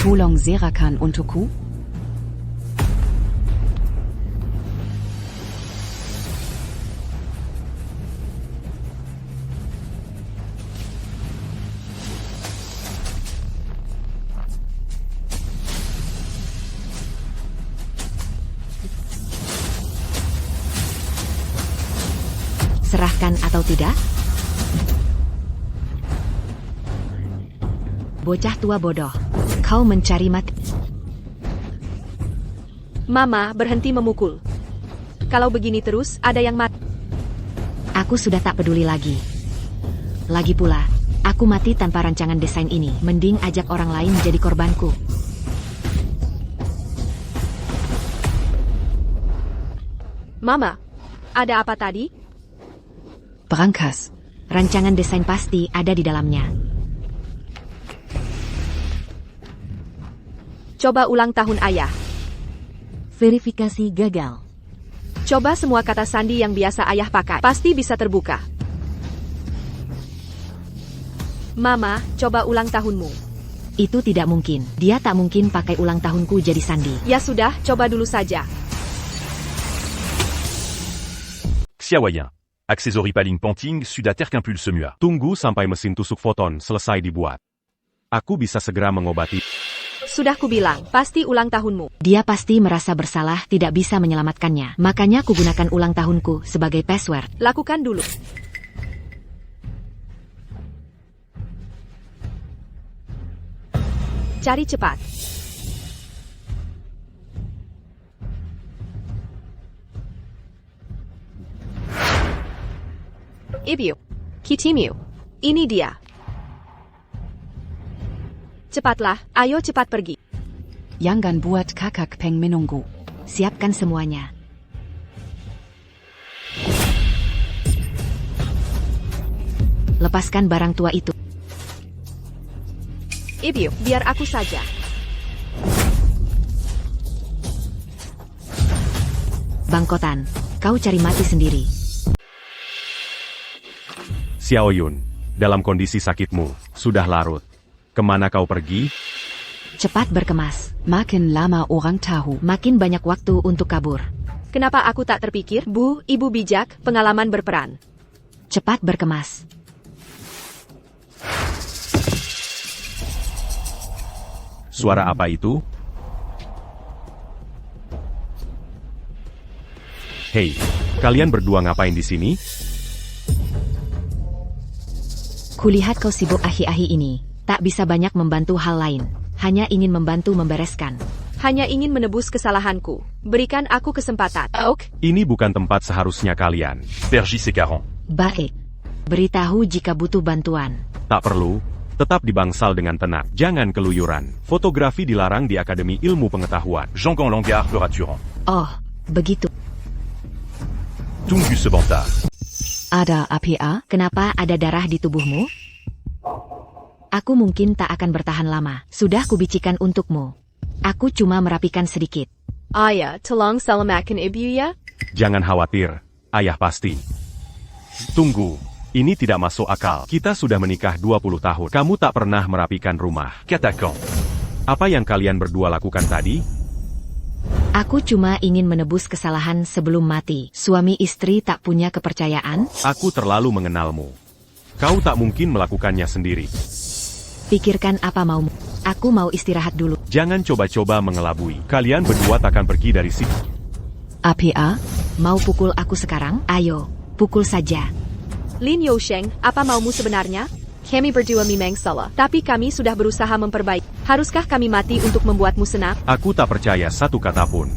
Tolong serahkan untukku. Serahkan atau tidak? Bocah tua bodoh. Kau mencari mati. Mama, berhenti memukul. Kalau begini terus, ada yang mati. Aku sudah tak peduli lagi. Lagi pula, aku mati tanpa rancangan desain ini. Mending ajak orang lain jadi korbanku. Mama, ada apa tadi? Brankas. Rancangan desain pasti ada di dalamnya. Coba ulang tahun ayah. Verifikasi gagal. Coba semua kata sandi yang biasa ayah pakai. Pasti bisa terbuka. Mama, coba ulang tahunmu. Itu tidak mungkin. Dia tak mungkin pakai ulang tahunku jadi sandi. Ya sudah, coba dulu saja. Xiaoyan. Accessory Paling Ponting Sudater qu'impulse mua. Tunggu sampai mesin tusuk foton selesai dibuat. Aku bisa segera mengobati. Sudah kubilang, pasti ulang tahunmu. Dia pasti merasa bersalah tidak bisa menyelamatkannya. Makanya kugunakan ulang tahunku sebagai password. Lakukan dulu. Cari cepat. Ibu, Kitimu, ini dia. Cepatlah, ayo cepat pergi. Jangan buat kakak peng menunggu. Siapkan semuanya. Lepaskan barang tua itu. Ibu, biar aku saja. Bangkotan, kau cari mati sendiri. Xiaoyun, dalam kondisi sakitmu, sudah larut. Kemana kau pergi? Cepat berkemas. Makin lama orang tahu. Makin banyak waktu untuk kabur. Kenapa aku tak terpikir? Bu, ibu bijak, pengalaman berperan. Cepat berkemas. Suara apa itu? Hei, kalian berdua ngapain di sini? Kulihat kau sibuk ahi-ahi ini. Tak bisa banyak membantu hal lain. Hanya ingin membantu membereskan. Hanya ingin menebus kesalahanku. Berikan aku kesempatan. Ok. Ini bukan tempat seharusnya kalian. Pergis et Caron. Baik. Beritahu jika butuh bantuan. Tak perlu. Tetap di bangsal dengan tenang. Jangan keluyuran. Fotografi dilarang di Akademi Ilmu Pengetahuan. Jean-Gon Langard Peraturan. Oh, begitu. Tungus Sebanta. Ada APA? Kenapa ada darah di tubuhmu? Aku mungkin tak akan bertahan lama. Sudah kubicikan untukmu. Aku cuma merapikan sedikit. Ayah, tolong selamatkan ibu ya. Jangan khawatir. Ayah pasti. Tunggu. Ini tidak masuk akal. Kita sudah menikah 20 tahun. Kamu tak pernah merapikan rumah. Qu'attaquant. Apa yang kalian berdua lakukan tadi? Aku cuma ingin menebus kesalahan sebelum mati. Suami istri tak punya kepercayaan. Aku terlalu mengenalmu. Kau tak mungkin melakukannya sendiri. Pikirkan apa maumu. Aku mau istirahat dulu. Jangan coba-coba mengelabui. Kalian berdua takkan pergi dari sini. APA, Mau pukul aku sekarang? Ayo, pukul saja. Lin Yousheng, apa maumu sebenarnya? Kami berdua memang salah, tapi kami sudah berusaha memperbaiki. Haruskah kami mati untuk membuatmu senang? Aku tak percaya satu kata pun.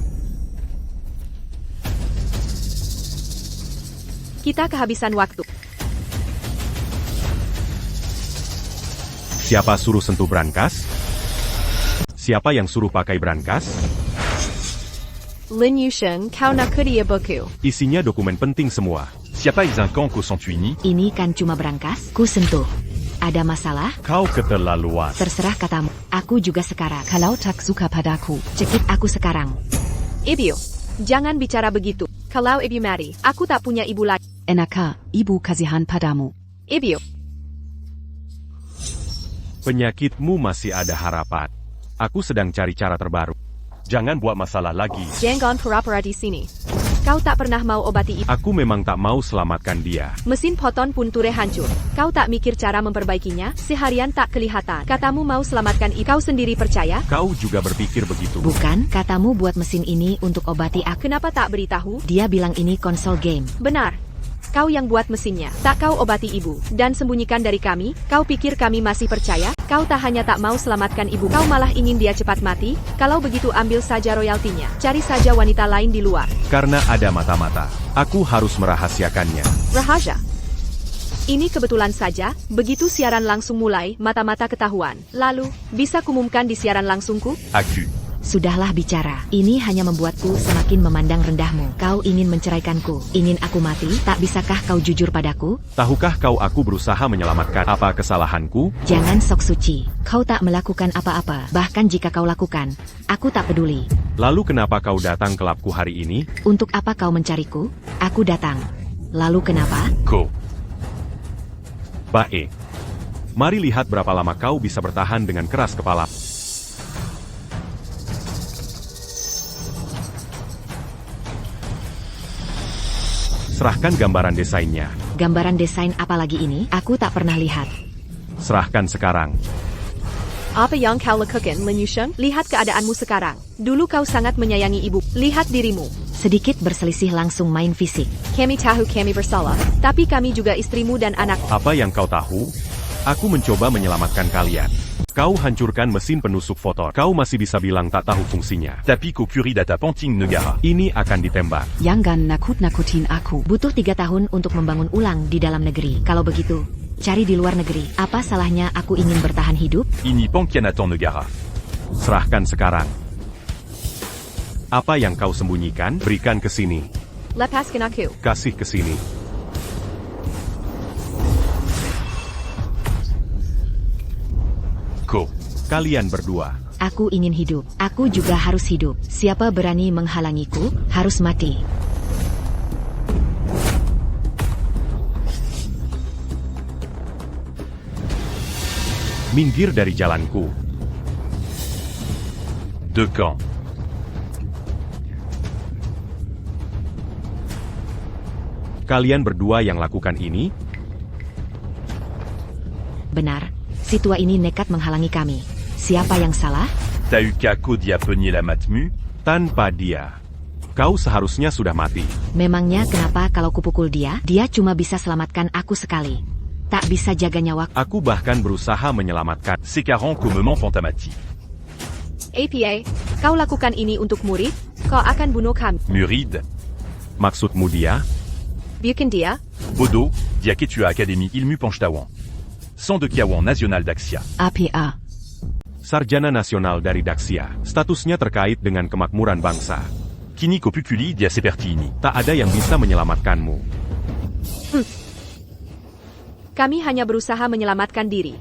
Kita kehabisan waktu. Siapa suruh sentuh brankas? Siapa yang suruh pakai brankas? Lin Yousheng, kau nak dia buku. Isinya dokumen penting semua. Siapa un camp qu'au Santuini? Ini kan cuma brankas. Ku sentuh. Ada masalah? Kau keterlaluan. Terserah katamu. Aku juga sekarang. kalau tak suka padaku. Cekik aku sekarang. Ibu, jangan bicara begitu. Kalau ibu mati, aku tak punya ibu lagi. Enaka, ibu kasihan padamu. Ibu, Penyakitmu masih ada harapan. Aku sedang cari cara terbaru. Jangan buat masalah lagi. jangan pura-pura di sini. Kau tak pernah mau obati ibu. Aku memang tak mau selamatkan dia. Mesin poton pun ture hancur. Kau tak mikir cara memperbaikinya? Seharian tak kelihatan. Katamu mau selamatkan ibu. Kau sendiri percaya? Kau juga berpikir begitu. Bukan, katamu buat mesin ini untuk obati aku. Kenapa tak beritahu? Dia bilang ini konsol game. Benar. Kau yang buat mesinnya. Tak kau obati ibu. Dan sembunyikan dari kami. Kau pikir kami masih percaya? Kau tak hanya tak mau selamatkan ibu. Kau malah ingin dia cepat mati? Kalau begitu ambil saja royaltinya. Cari saja wanita lain di luar. Karena ada mata-mata. Aku harus merahasiakannya. Rahasia. Ini kebetulan saja, begitu siaran langsung mulai, mata-mata ketahuan. Lalu, bisa kumumkan di siaran langsungku? Accu. Sudahlah bicara. Ini hanya membuatku semakin memandang rendahmu. Kau ingin menceraikanku. Ingin aku mati? Tak bisakah kau jujur padaku? Tahukah kau aku berusaha menyelamatkan apa kesalahanku? Jangan sok suci. Kau tak melakukan apa-apa. Bahkan jika kau lakukan, aku tak peduli. Lalu kenapa kau datang ke labku hari ini? Untuk apa kau mencariku? Aku datang. Lalu kenapa? Co. Bae. Mari lihat berapa lama kau bisa bertahan dengan keras kepala. Serahkan gambaran desainnya. Gambaran desain apa lagi ini? Aku tak pernah lihat. Serahkan sekarang. Apa yang kau lakukan, Lin Yousheng? Lihat keadaanmu sekarang. Dulu kau sangat menyayangi ibu. Lihat dirimu. Sedikit berselisih langsung main fisik. Kami tahu kami bersalah, tapi kami juga istrimu dan anak. Apa yang kau tahu? Aku mencoba menyelamatkan kalian. Kau hancurkan mesin penusuk foton. Kau masih bisa bilang tak tahu fungsinya. Tapi Kokuri data Panting Negara. Ini akan ditembak. Jangan nakut-nakutin aku. Butuh 3 tahun untuk membangun ulang di dalam negeri. Kalau begitu, cari di luar negeri. Apa salahnya aku ingin bertahan hidup? Ini Pankianatan Negara. Serahkan sekarang. Apa yang kau sembunyikan? Berikan ke sini. Lepaskan aku. Kasih ke sini. Co. Kalian berdua. Aku ingin hidup. Aku juga harus hidup. Siapa berani menghalangiku, harus mati. Minggir dari jalanku. De camp. Kalian berdua yang lakukan ini? Benar. Si tua ini nekat menghalangi kami. Siapa yang salah? T'as eu qu'à Kodia peigner la matmu? Tanpa dia. Kau seharusnya sudah mati. Memangnya kenapa kalau kupukul dia, dia cuma bisa selamatkan aku sekali. Tak bisa jaga nyawa. Aku bahkan berusaha menyelamatkan. C'est 40 qu'au moment Fantamati. APA, kau lakukan ini untuk murid? Kau akan bunuh kami. Murid. Maksudmu dia? Bukan dia? Bodo, Diaketua Académie Ilmu Panchtawan. Sang de Kiawan National d'Axia. APA. Sarjana nasional dari Daxia. Statusnya terkait dengan kemakmuran bangsa. Kini Kopukuli dia Sepertini. Tak ada yang bisa menyelamatkanmu. Kami hanya berusaha menyelamatkan diri.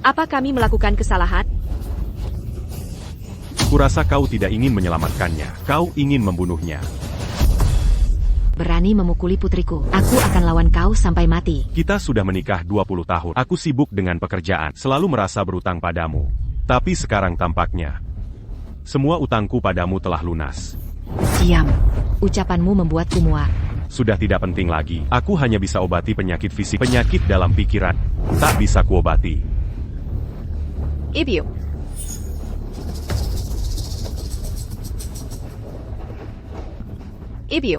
Apa kami melakukan kesalahan? Kurasa kau tidak ingin menyelamatkannya. Kau ingin membunuhnya. Berani memukuli putriku. Aku akan lawan kau sampai mati. Kita sudah menikah 20 tahun. Aku sibuk dengan pekerjaan, selalu merasa berutang padamu. Tapi sekarang tampaknya, semua utangku padamu telah lunas. Diam. Ucapanmu membuatku muak. Sudah tidak penting lagi. Aku hanya bisa obati penyakit fisik, penyakit dalam pikiran. Tak bisa kuobati. Ibu. Ibu.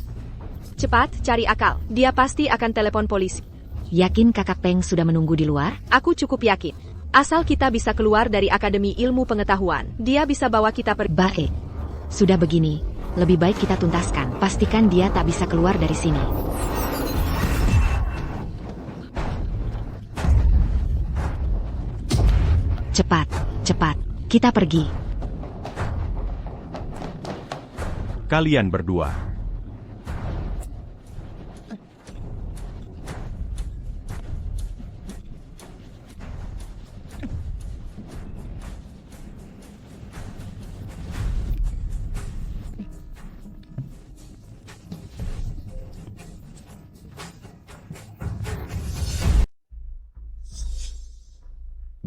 Cepat, cari akal. Dia pasti akan telepon polisi. Yakin Kakak Peng sudah menunggu di luar? Aku cukup yakin. Asal kita bisa keluar dari Akademi Ilmu Pengetahuan, dia bisa bawa kita pergi. Baik. Sudah begini, lebih baik kita tuntaskan. Pastikan dia tak bisa keluar dari sini. Cepat, cepat. Kita pergi. Kalian berdua.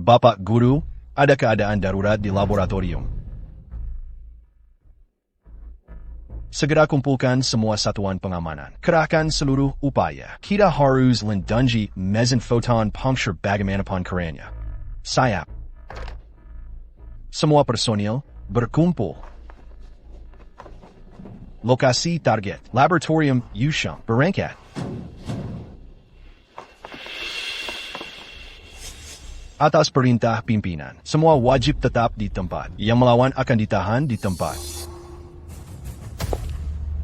Bapak Guru, ada keadaan darurat di laboratorium. Segera kumpulkan semua satuan pengamanan. Kerahkan seluruh upaya. Kita harus lindungi mesin photon puncture bagaimanapun caranya. Sayap. Semua personil berkumpul. Lokasi target. Laboratorium Yusheng. Berangkat. Atas perintah pimpinan, semua wajib tetap di tempat. Yang melawan akan ditahan di tempat.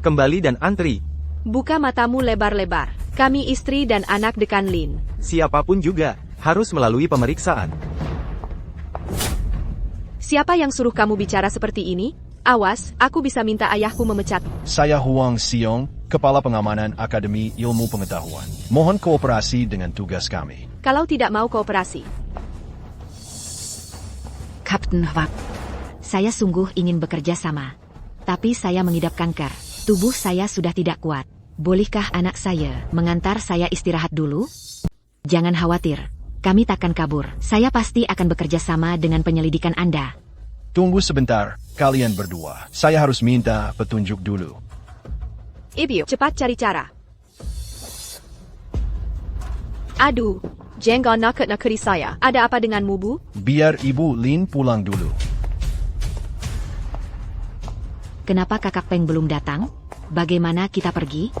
Kembali dan antri. Buka matamu lebar-lebar. Kami istri dan anak dekan Lin. Siapapun juga harus melalui pemeriksaan. Siapa yang suruh kamu bicara seperti ini? Awas, aku bisa minta ayahku memecat. Saya Huang Xiong, Kepala Pengamanan Akademi Ilmu Pengetahuan. Mohon kooperasi dengan tugas kami. Kalau tidak mau kooperasi, Kapten Hwak, saya sungguh ingin bekerja sama. Tapi saya mengidap kanker. Tubuh saya sudah tidak kuat. Bolehkah anak saya mengantar saya istirahat dulu? Jangan khawatir. Kami takkan kabur. Saya pasti akan bekerja sama dengan penyelidikan Anda. Tunggu sebentar, kalian berdua. Saya harus minta petunjuk dulu. Ibu, cepat cari cara. Aduh, jangan nakut-nakuti saya. Ada apa denganmu, Bu? Biar Ibu Lin pulang dulu. Kenapa Kakak Peng belum datang? Bagaimana kita pergi?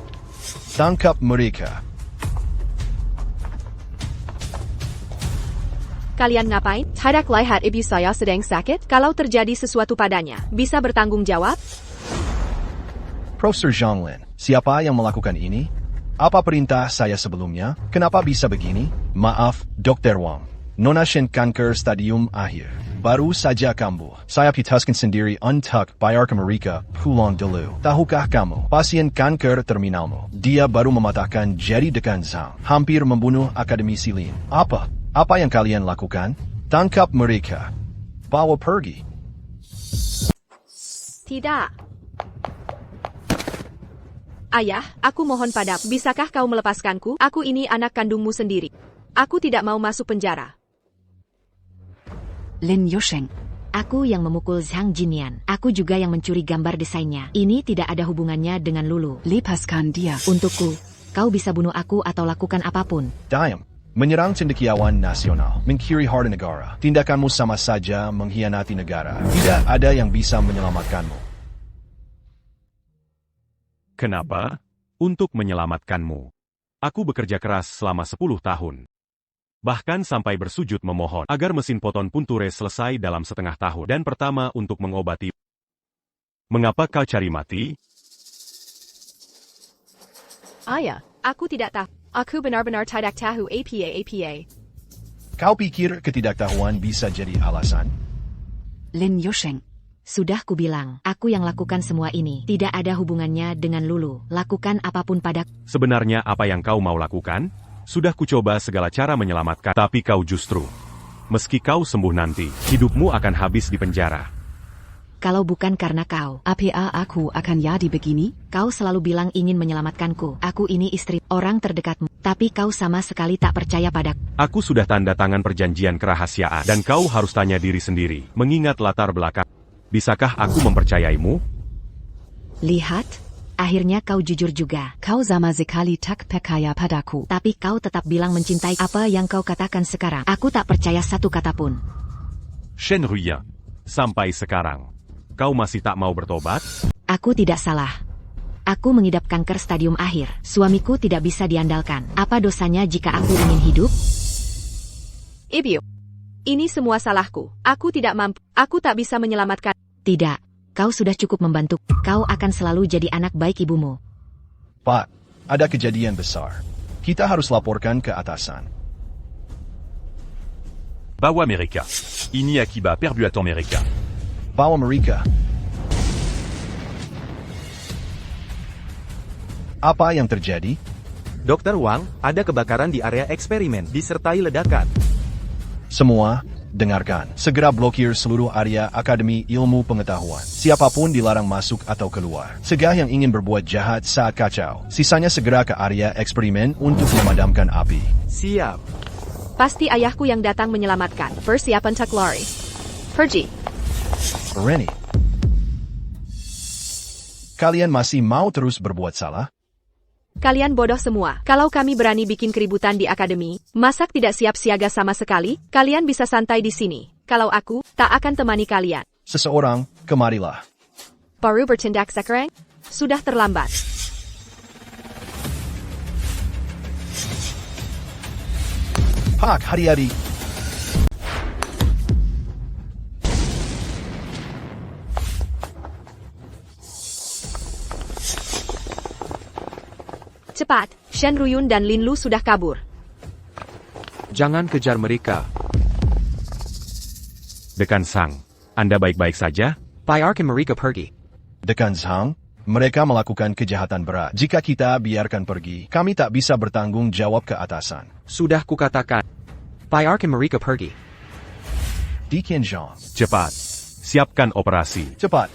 Tangkap mereka. Kalian ngapain? Tidak lihat ibu saya sedang sakit? Kalau terjadi sesuatu padanya, bisa bertanggung jawab? Profesor Zhang Lin, siapa yang melakukan ini? Apa perintah saya sebelumnya? Kenapa bisa begini? Maaf, Dr. Wang. Nonasien kanker stadium akhir. Baru saja kambuh. Saya putuskan sendiri untuk bayar ke mereka pulang dulu. Tahukah kamu, pasien kanker terminalmu, dia baru mematahkan jari dekan Zhang. Hampir membunuh akademisi Lin. Apa yang kalian lakukan? Tangkap mereka. Bawa pergi. Tidak. Ayah, aku mohon padamu, bisakah kau melepaskanku? Aku ini anak kandungmu sendiri. Aku tidak mau masuk penjara. Lin Yusheng. Aku yang memukul Zhang Jinian. Aku juga yang mencuri gambar desainnya. Ini tidak ada hubungannya dengan Lulu. Lepaskan dia. Untukku, kau bisa bunuh aku atau lakukan apapun. Diam. Menyerang cendekiawan nasional, mengkiri harta negara. Tindakanmu sama saja mengkhianati negara. Tidak ada yang bisa menyelamatkanmu. Kenapa? Untuk menyelamatkanmu. Aku bekerja keras selama 10 tahun. Bahkan sampai bersujud memohon agar mesin poton Punture selesai dalam setengah tahun. Dan pertama untuk mengobati. Mengapa kau cari mati? Ayah, aku tidak tahu. Aku benar-benar tidak tahu apa. Kau pikir ketidaktahuan bisa jadi alasan? Lin Yusheng. Sudah kubilang, aku yang lakukan semua ini. Tidak ada hubungannya dengan Lulu. Lakukan apapun padaku. Sebenarnya apa yang kau mau lakukan? Sudah kucoba segala cara menyelamatkan, tapi kau justru. Meski kau sembuh nanti, hidupmu akan habis di penjara. Kalau bukan karena kau, APA aku akan jadi begini? kau selalu bilang ingin menyelamatkanku. Aku ini istri orang terdekatmu, tapi kau sama sekali tak percaya padaku. Aku sudah tanda tangan perjanjian kerahasiaan, dan kau harus tanya diri sendiri, mengingat latar belakang. Bisakah aku mempercayaimu? Lihat, akhirnya kau jujur juga. Kau sama sekali tak percaya padaku. Tapi kau tetap bilang mencintai apa yang kau katakan sekarang. Aku tak percaya satu kata pun. Shen Ruiyan, sampai sekarang, kau masih tak mau bertobat? Aku tidak salah. Aku mengidap kanker stadium akhir. Suamiku tidak bisa diandalkan. Apa dosanya jika aku ingin hidup? Ibu, ini semua salahku. Aku tidak mampu. Aku tak bisa menyelamatkan. Tidak. Kau sudah cukup membantu. Kau akan selalu jadi anak baik ibumu. Pak, ada kejadian besar. Kita harus laporkan ke atasan. Bawa mereka. Ini akibat perbuatan mereka. Bawa mereka. Apa yang terjadi? Dr. Wang, ada kebakaran di area eksperimen, disertai ledakan. Semua, dengarkan. Segera blokir seluruh area Akademi Ilmu Pengetahuan. Siapapun dilarang masuk atau keluar. Segah yang ingin berbuat jahat saat kacau. Sisanya segera ke area eksperimen untuk memadamkan api. Siap. Pasti ayahku yang datang menyelamatkan. Persiapan tak lari. Pergi. Rennie. Kalian masih mau terus berbuat salah? Kalian bodoh semua. Kalau kami berani bikin keributan di akademi, masak tidak siap siaga sama sekali, kalian bisa santai di sini. Kalau aku, tak akan temani kalian. Seseorang, kemarilah. Baru bertindak sekarang? Sudah terlambat. Pak, hari-hari. Cepat, Shen Ruiyan dan Lin Lu sudah kabur. Jangan kejar mereka. Dekan Sang, Anda baik-baik saja? Biarkan mereka pergi. Dekan Zhang, mereka melakukan kejahatan berat. Jika kita biarkan pergi, kami tak bisa bertanggung jawab ke atasan. Sudah kukatakan. Biarkan mereka pergi. Dekan Zhang, Cepat, siapkan operasi. cepat.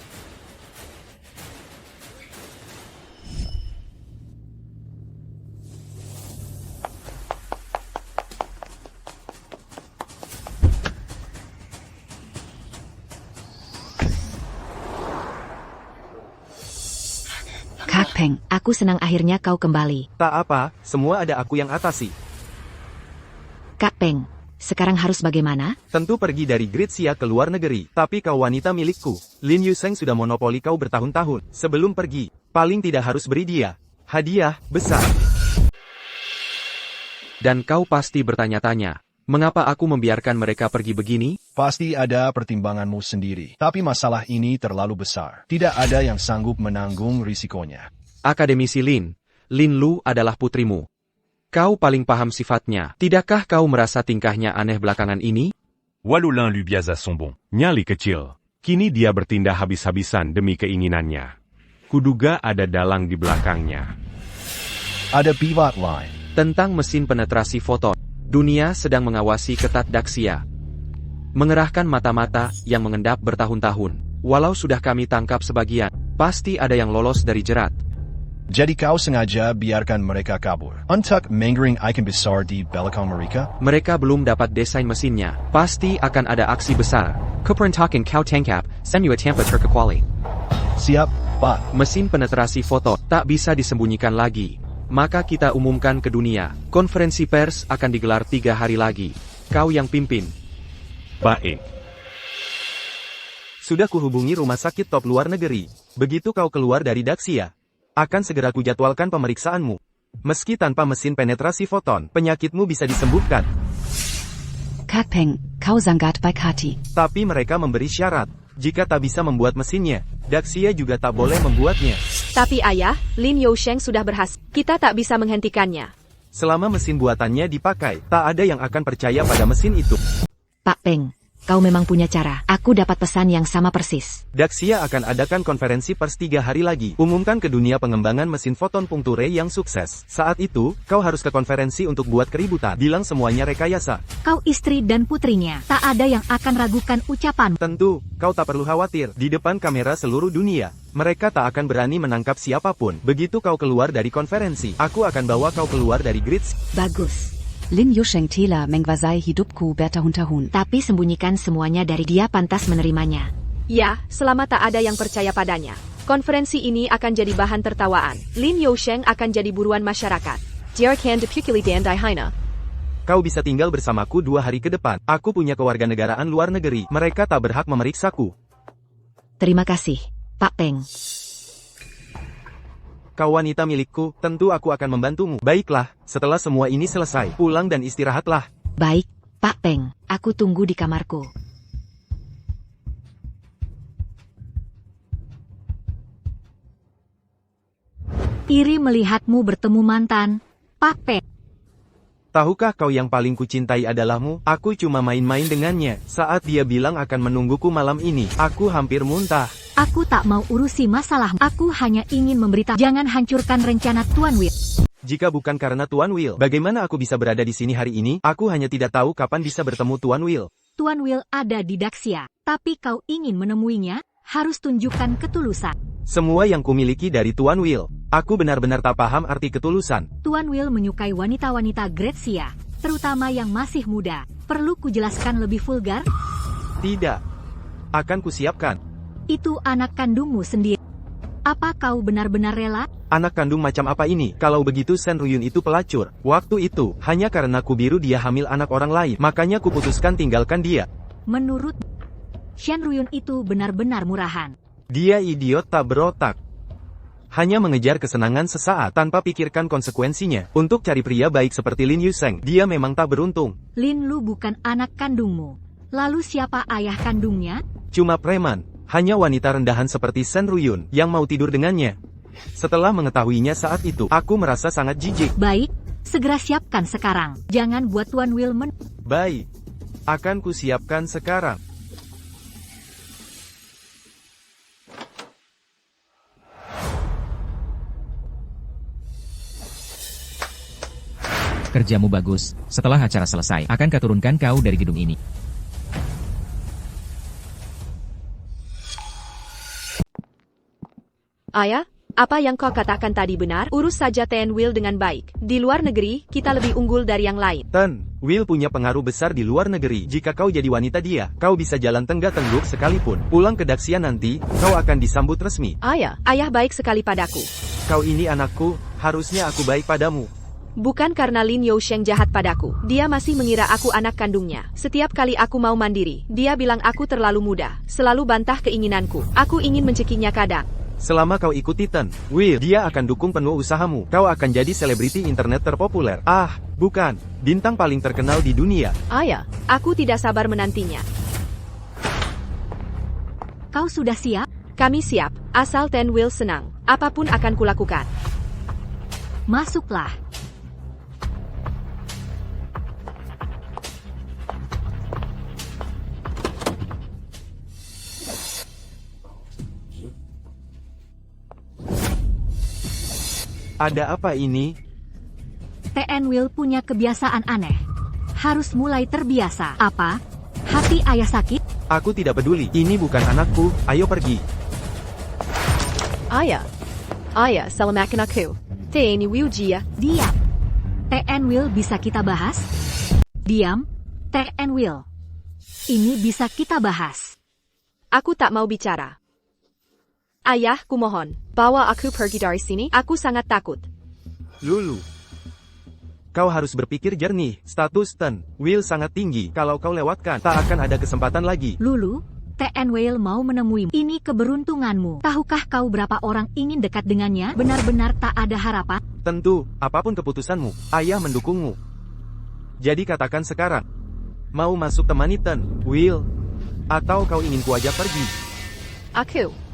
Kak Peng, aku senang akhirnya kau kembali. Tak apa, semua ada aku yang atasi. Kak Peng, sekarang harus bagaimana? Tentu pergi dari Gritsia ke luar negeri. Tapi kau wanita milikku. Lin Yuseng sudah monopoli kau bertahun-tahun. Sebelum pergi, paling tidak harus beri dia hadiah besar. Dan kau pasti bertanya-tanya, mengapa aku membiarkan mereka pergi begini? Pasti ada pertimbanganmu sendiri. Tapi masalah ini terlalu besar. Tidak ada yang sanggup menanggung risikonya. Akademisi Lin Lu adalah putrimu. Kau paling paham sifatnya. Tidakkah kau merasa tingkahnya aneh belakangan ini? Walolin Lubiaza sont bons. Nyali kecil. Kini dia bertindak habis-habisan demi keinginannya. Kuduga ada dalang di belakangnya. Ada pivot line. Tentang mesin penetrasi foton. Dunia sedang mengawasi ketat Daxia. Mengerahkan mata-mata yang mengendap bertahun-tahun. Walau sudah kami tangkap sebagian, pasti ada yang lolos dari jerat. Jadi kau sengaja biarkan mereka kabur. Untuk mengering ikan besar di belakang mereka? Mereka belum dapat desain mesinnya. Pasti akan ada aksi besar. Keperantakan kau tangkap, semua tanpa terkecuali. Siap, Pak. Mesin penetrasi foton tak bisa disembunyikan lagi. Maka kita umumkan ke dunia. Konferensi pers akan digelar 3 hari lagi. Kau yang pimpin. Baik. Sudah kuhubungi rumah sakit top luar negeri. Begitu kau keluar dari Daxia, akan segera kujadwalkan pemeriksaanmu. Meski tanpa mesin penetrasi foton, penyakitmu bisa disembuhkan. Kak Peng, kau sangat baik hati. Tapi mereka memberi syarat. Jika tak bisa membuat mesinnya, Daxia juga tak boleh membuatnya. Tapi ayah, Lin Yousheng sudah berhasil. Kita tak bisa menghentikannya. Selama mesin buatannya dipakai, tak ada yang akan percaya pada mesin itu. Pak Peng, Kau memang punya cara. Aku dapat pesan yang sama persis. Daxia akan adakan konferensi pers 3 hari lagi. Umumkan ke dunia pengembangan mesin foton punkture yang sukses. Saat itu, kau harus ke konferensi untuk buat keributan. Bilang semuanya rekayasa. Kau istri dan putrinya. Tak ada yang akan ragukan ucapan. Tentu, kau tak perlu khawatir. Di depan kamera seluruh dunia, mereka tak akan berani menangkap siapapun. Begitu kau keluar dari konferensi, aku akan bawa kau keluar dari grids. Bagus. Lin Yusheng Tela Mengwasai hidupku bertahun-tahun. Tapi sembunyikan semuanya dari dia, pantas menerimanya. Ya, selama tak ada yang percaya padanya. Konferensi ini akan jadi bahan tertawaan. Lin Yousheng akan jadi buruan masyarakat. Diarkan depukili dan Haina. Kau bisa tinggal bersamaku 2 hari ke depan. Aku punya kewarganegaraan luar negeri. Mereka tak berhak memeriksaku. Terima kasih, Pak Peng. Kau wanita milikku, tentu aku akan membantumu. Baiklah, setelah semua ini selesai, pulang dan istirahatlah. Baik, Pak Peng. Aku tunggu di kamarku. Iri melihatmu bertemu mantan, Pak Peng. Tahukah kau yang paling kucintai adalahmu? Aku cuma main-main dengannya. Saat dia bilang akan menungguku malam ini, aku hampir muntah. Aku tak mau urusi masalahmu. Aku hanya ingin memberitahu, jangan hancurkan rencana Tuan Will. Jika bukan karena Tuan Will, bagaimana aku bisa berada di sini hari ini? Aku hanya tidak tahu kapan bisa bertemu Tuan Will. Tuan Will ada di Daxia, tapi kau ingin menemuinya, harus tunjukkan ketulusan. Semua yang kumiliki dari Tuan Will, aku benar-benar tak paham arti ketulusan. Tuan Will menyukai wanita-wanita Gretsia, terutama yang masih muda. Perlu kujelaskan lebih vulgar? Tidak. Akan kusiapkan. Itu anak kandungmu sendiri. Apa kau benar-benar rela? Anak kandung macam apa ini? Kalau begitu Shen Ruyun itu pelacur. Waktu itu, hanya karena kubiru dia hamil anak orang lain, makanya kuputuskan tinggalkan dia. Menurut Shen Ruyun itu benar-benar murahan. Dia idiot tak berotak. Hanya mengejar kesenangan sesaat tanpa pikirkan konsekuensinya. Untuk cari pria baik seperti Lin Yusheng, dia memang tak beruntung. Lin Lu bukan anak kandungmu. Lalu siapa ayah kandungnya? Cuma preman. Hanya wanita rendahan seperti Shen Ruyun yang mau tidur dengannya. Setelah mengetahuinya saat itu, aku merasa sangat jijik. Baik, segera siapkan sekarang. Jangan buat Tuan Will Baik. Akan kusiapkan sekarang. Kerjamu bagus. Setelah acara selesai, akan kuturunkan kau dari gedung ini. Ayah, apa yang kau katakan tadi benar? Urus saja Ten Will dengan baik. Di luar negeri, kita lebih unggul dari yang lain. Ten, Will punya pengaruh besar di luar negeri. Jika kau jadi wanita dia, kau bisa jalan tenggak-tengguk sekalipun. Pulang ke Daxia nanti, kau akan disambut resmi. Ayah baik sekali padaku. Kau ini anakku, harusnya aku baik padamu. Bukan karena Lin Yousheng jahat padaku. Dia masih mengira aku anak kandungnya. Setiap kali aku mau mandiri, dia bilang aku terlalu muda. Selalu bantah keinginanku. Aku ingin mencekinya kadang. Selama kau ikuti Ten Will, dia akan dukung penuh usahamu. Kau akan jadi selebriti internet terpopuler. Ah, bukan. Bintang paling terkenal di dunia. Ayah, aku tidak sabar menantinya. Kau sudah siap? Kami siap. Asal Ten Will senang. Apapun akan kulakukan. Masuklah. Ada apa ini? TN Will punya kebiasaan aneh. Harus mulai terbiasa. Apa? Hati ayah sakit? Aku tidak peduli. Ini bukan anakku. Ayo pergi. Ayah, salamakan aku. TN Will Jia. Diam. TN Will bisa kita bahas? Diam. TN Will. Ini bisa kita bahas. Aku tak mau bicara. Ayah, kumohon, bawa aku pergi dari sini. Aku sangat takut. Lulu. Kau harus berpikir jernih. Status Ten Will sangat tinggi. Kalau kau lewatkan, tak akan ada kesempatan lagi. Lulu, TN Will mau menemuimu. Ini keberuntunganmu. Tahukah kau berapa orang ingin dekat dengannya? Benar-benar tak ada harapan. Tentu, apapun keputusanmu, ayah mendukungmu. Jadi katakan sekarang. Mau masuk temani Ten Will? Atau kau ingin kuajak pergi? Aku.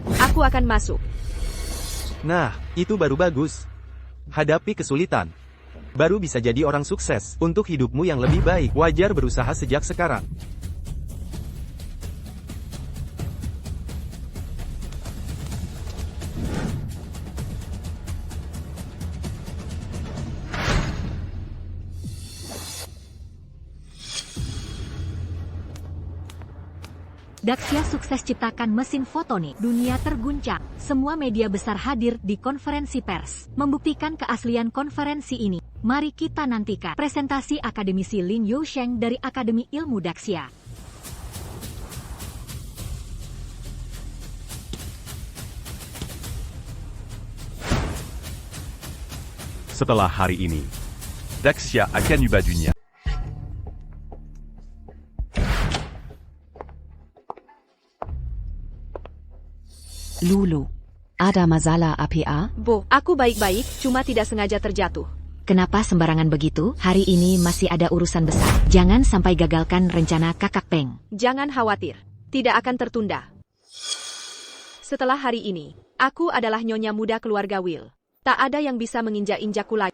Aku akan masuk. Nah, itu baru bagus. Hadapi kesulitan. Baru bisa jadi orang sukses. Untuk hidupmu yang lebih baik, wajar berusaha sejak sekarang. Daxia sukses ciptakan mesin fotonik. Dunia terguncang. Semua media besar hadir di konferensi pers. Membuktikan keaslian konferensi ini, mari kita nantikan presentasi akademisi Lin Yousheng dari Akademi Ilmu Daxia. Setelah hari ini, Daxia akan ubah dunia. Lulu. Ada masalah APA? Bo, aku baik-baik, cuma tidak sengaja terjatuh. Kenapa sembarangan begitu? Hari ini masih ada urusan besar. Jangan sampai gagalkan rencana Kakak Peng. Jangan khawatir, tidak akan tertunda. Setelah hari ini, aku adalah nyonya muda keluarga Will. Tak ada yang bisa menginjak-injakku lagi.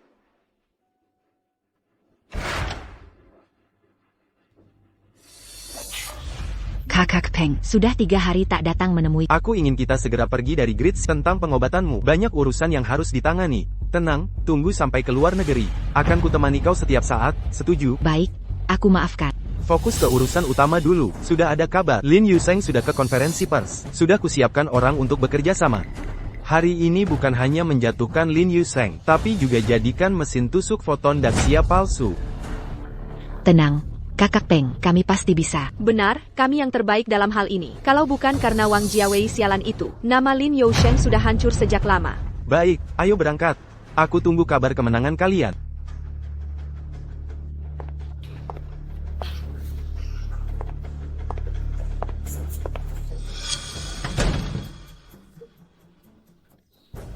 Kakak Peng. Sudah 3 hari tak datang menemui. Aku ingin kita segera pergi dari Grids tentang pengobatanmu. Banyak urusan yang harus ditangani. Tenang, tunggu sampai ke luar negeri. Akan kutemani kau setiap saat, setuju? Baik, aku maafkan. Fokus ke urusan utama dulu. Sudah ada kabar, Lin Yousheng sudah ke konferensi pers. Sudah kusiapkan orang untuk bekerja sama. Hari ini bukan hanya menjatuhkan Lin Yousheng, tapi juga jadikan mesin tusuk foton Daxia palsu. Tenang, Kakak Peng, kami pasti bisa. Benar, kami yang terbaik dalam hal ini. Kalau bukan karena Wang Jiawei sialan itu, nama Lin Yousheng sudah hancur sejak lama. Baik, ayo berangkat. Aku tunggu kabar kemenangan kalian.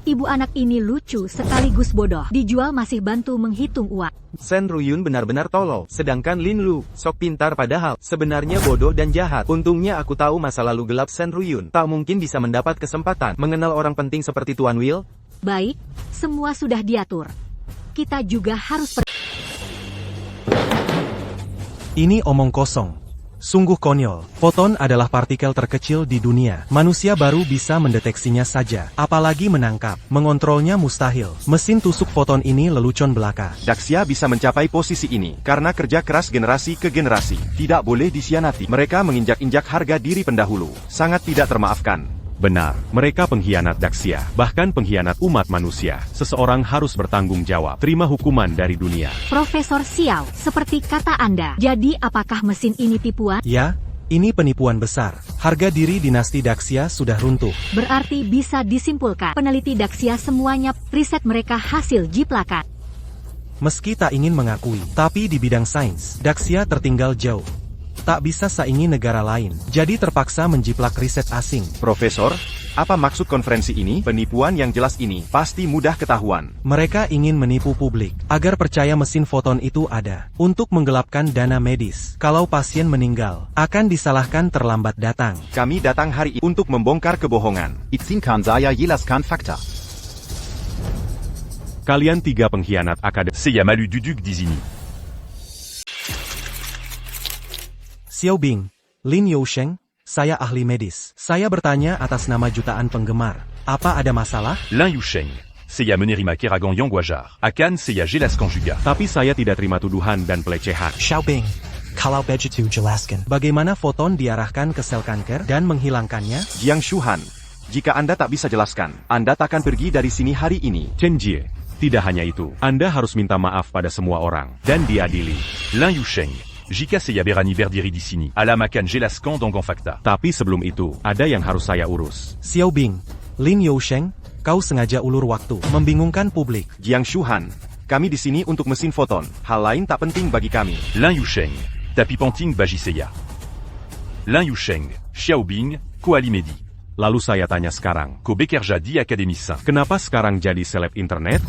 Ibu anak ini lucu sekaligus bodoh. Dijual masih bantu menghitung uang. Shen Ruyun benar-benar tolol, sedangkan Lin Lu sok pintar padahal sebenarnya bodoh dan jahat. Untungnya aku tahu masa lalu gelap Shen Ruyun. Tak mungkin bisa mendapat kesempatan mengenal orang penting seperti Tuan Will. Baik, semua sudah diatur. Kita juga harus Ini omong kosong. Sungguh konyol. Foton adalah partikel terkecil di dunia. Manusia baru bisa mendeteksinya saja. Apalagi menangkap. Mengontrolnya mustahil. Mesin tusuk foton ini lelucon belaka. Daxia bisa mencapai posisi ini karena kerja keras generasi ke generasi. Tidak boleh disianati. Mereka menginjak-injak harga diri pendahulu. Sangat tidak termaafkan. Benar, mereka pengkhianat Daxia, bahkan pengkhianat umat manusia. Seseorang harus bertanggung jawab, terima hukuman dari dunia. Profesor Xiao, seperti kata Anda. Jadi apakah mesin ini tipuan? Ya, ini penipuan besar. Harga diri dinasti Daxia sudah runtuh. Berarti bisa disimpulkan, peneliti Daxia semuanya riset mereka hasil jiplakan. Meski tak ingin mengakui, tapi di bidang sains, Daxia tertinggal jauh. Tak bisa saingi negara lain, jadi terpaksa menjiplak riset asing. Profesor, apa maksud konferensi ini? Penipuan yang jelas ini pasti mudah ketahuan. Mereka ingin menipu publik, agar percaya mesin foton itu ada, untuk menggelapkan dana medis. Kalau pasien meninggal, akan disalahkan terlambat datang. Kami datang hari ini untuk membongkar kebohongan. Izinkan saya jelaskan fakta. Kalian 3 pengkhianat akademi. C'est Yamalu Duduk d'Izini. Xiao Bing, Lin Yousheng, saya ahli medis. Saya bertanya atas nama jutaan penggemar. Apa ada masalah? Lin Yousheng. C'est Yamenerima Keragan Yongwajar. Akan c'est Jelas Conjuga. Tapi saya tidak terima tuduhan dan pelecehan. Xiao Bing, kalau begitu jelaskan. Bagaimana foton diarahkan ke sel kanker dan menghilangkannya? Jiang Shuhan, jika Anda tak bisa jelaskan, Anda takkan pergi dari sini hari ini. Chen Jie, tidak hanya itu, Anda harus minta maaf pada semua orang, dan diadili. Lin Yousheng. Jika saya berani berdiri di sini, alam akan jelaskan dengan fakta. Tapi sebelum itu, ada yang harus saya urus. Xiao Bing, Lin Yousheng, kau sengaja ulur waktu, membingungkan publik. Jiang Shuhan, kami di sini untuk mesin foton. Hal lain tak penting bagi kami. Lin Yousheng, tapi penting bagi saya. Lin Yousheng, Xiao Bing, Kuali Medi. Lalu saya tanya sekarang, Ko bekerja di akademisi. Kenapa sekarang jadi seleb internet?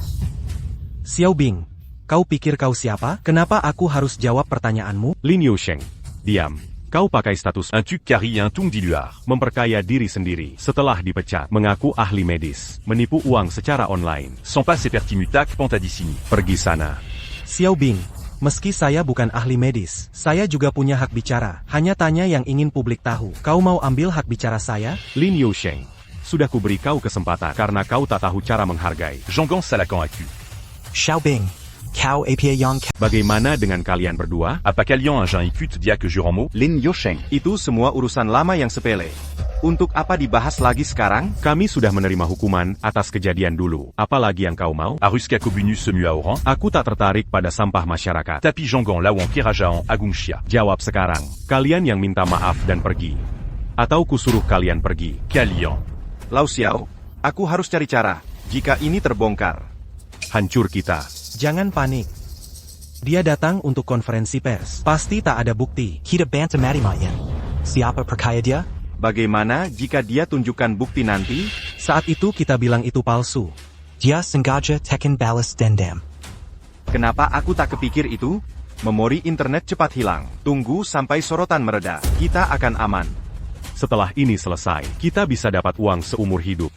Xiao Bing, kau pikir kau siapa? Kenapa aku harus jawab pertanyaanmu? Lin Yousheng, diam. Kau pakai status Un tuc carry un tung diluar. memperkaya diri sendiri setelah dipecat, mengaku ahli medis, menipu uang secara online. Sans pas pertimutac pentadicini. Pergi sana. Xiao Bing, meski saya bukan ahli medis, saya juga punya hak bicara. Hanya tanya yang ingin publik tahu. Kau mau ambil hak bicara saya? Lin Yousheng, sudah kuberi kau kesempatan karena kau tak tahu cara menghargai. Jean-Gans Salacan Acu. Xiao Bing, Cao APA Yang. Bagaimana dengan kalian berdua? Apacalian un jean ikut dia que juromo. Lin Yousheng. Itu semua urusan lama yang sepele. Untuk apa dibahas lagi sekarang? Kami sudah menerima hukuman atas kejadian dulu. Apalagi yang kau mau? Aruska Kobunus se mua oran. Aku tak tertarik pada sampah masyarakat. Tapi Jean-Gans Lawan Kirajaan Agungxia. Jawab sekarang. Kalian yang minta maaf dan pergi. Atau kusuruh kalian pergi. Kalian. Lau Xiao, aku harus cari cara. Jika ini terbongkar, Hancur kita. Jangan panik. Dia datang untuk konferensi pers. Pasti tak ada bukti. Kita banta mati-matian. Siapa percaya dia? bagaimana jika dia tunjukkan bukti nanti? Saat itu kita bilang itu palsu. Dia sengaja tekan balas dendam. Kenapa aku tak kepikir itu? Memori internet cepat hilang. Tunggu sampai sorotan mereda. Kita akan aman. Setelah ini selesai, kita bisa dapat uang seumur hidup.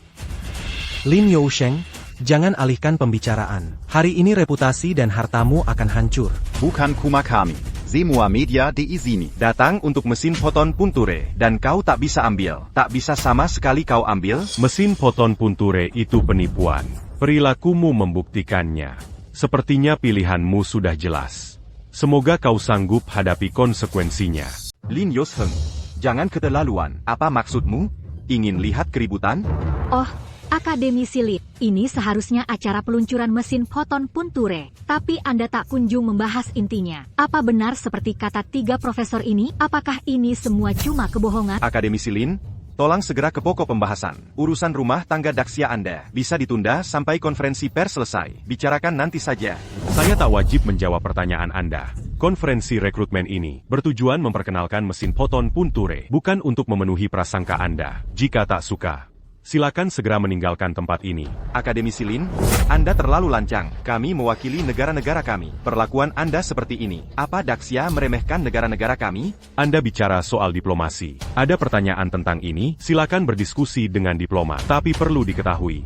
Lin Yousheng, jangan alihkan pembicaraan. Hari ini reputasi dan hartamu akan hancur. Bukan kuma kami. Semua media diizini. Datang untuk mesin foton Punture, dan kau tak bisa ambil. Tak bisa sama sekali kau ambil. Mesin foton Punture itu penipuan. Perilakumu membuktikannya. Sepertinya pilihanmu sudah jelas. Semoga kau sanggup hadapi konsekuensinya. Lin Yousheng, jangan keterlaluan. Apa maksudmu? Ingin lihat keributan? Oh, Akademisi Lin, ini seharusnya acara peluncuran mesin foton Punture. Tapi Anda tak kunjung membahas intinya. Apa benar seperti kata 3 profesor ini? Apakah ini semua cuma kebohongan? Akademisi Lin, tolong segera ke pokok pembahasan. Urusan rumah tangga Daxia Anda bisa ditunda sampai konferensi pers selesai. Bicarakan nanti saja. Saya tak wajib menjawab pertanyaan Anda. Konferensi rekrutmen ini bertujuan memperkenalkan mesin foton Punture, bukan untuk memenuhi prasangka Anda. Jika tak suka, silakan segera meninggalkan tempat ini. Akademisi Lin, Anda terlalu lancang. Kami mewakili negara-negara kami. Perlakuan Anda seperti ini. Apa Daxia meremehkan negara-negara kami? Anda bicara soal diplomasi. Ada pertanyaan tentang ini? Silakan berdiskusi dengan diplomat. Tapi perlu diketahui,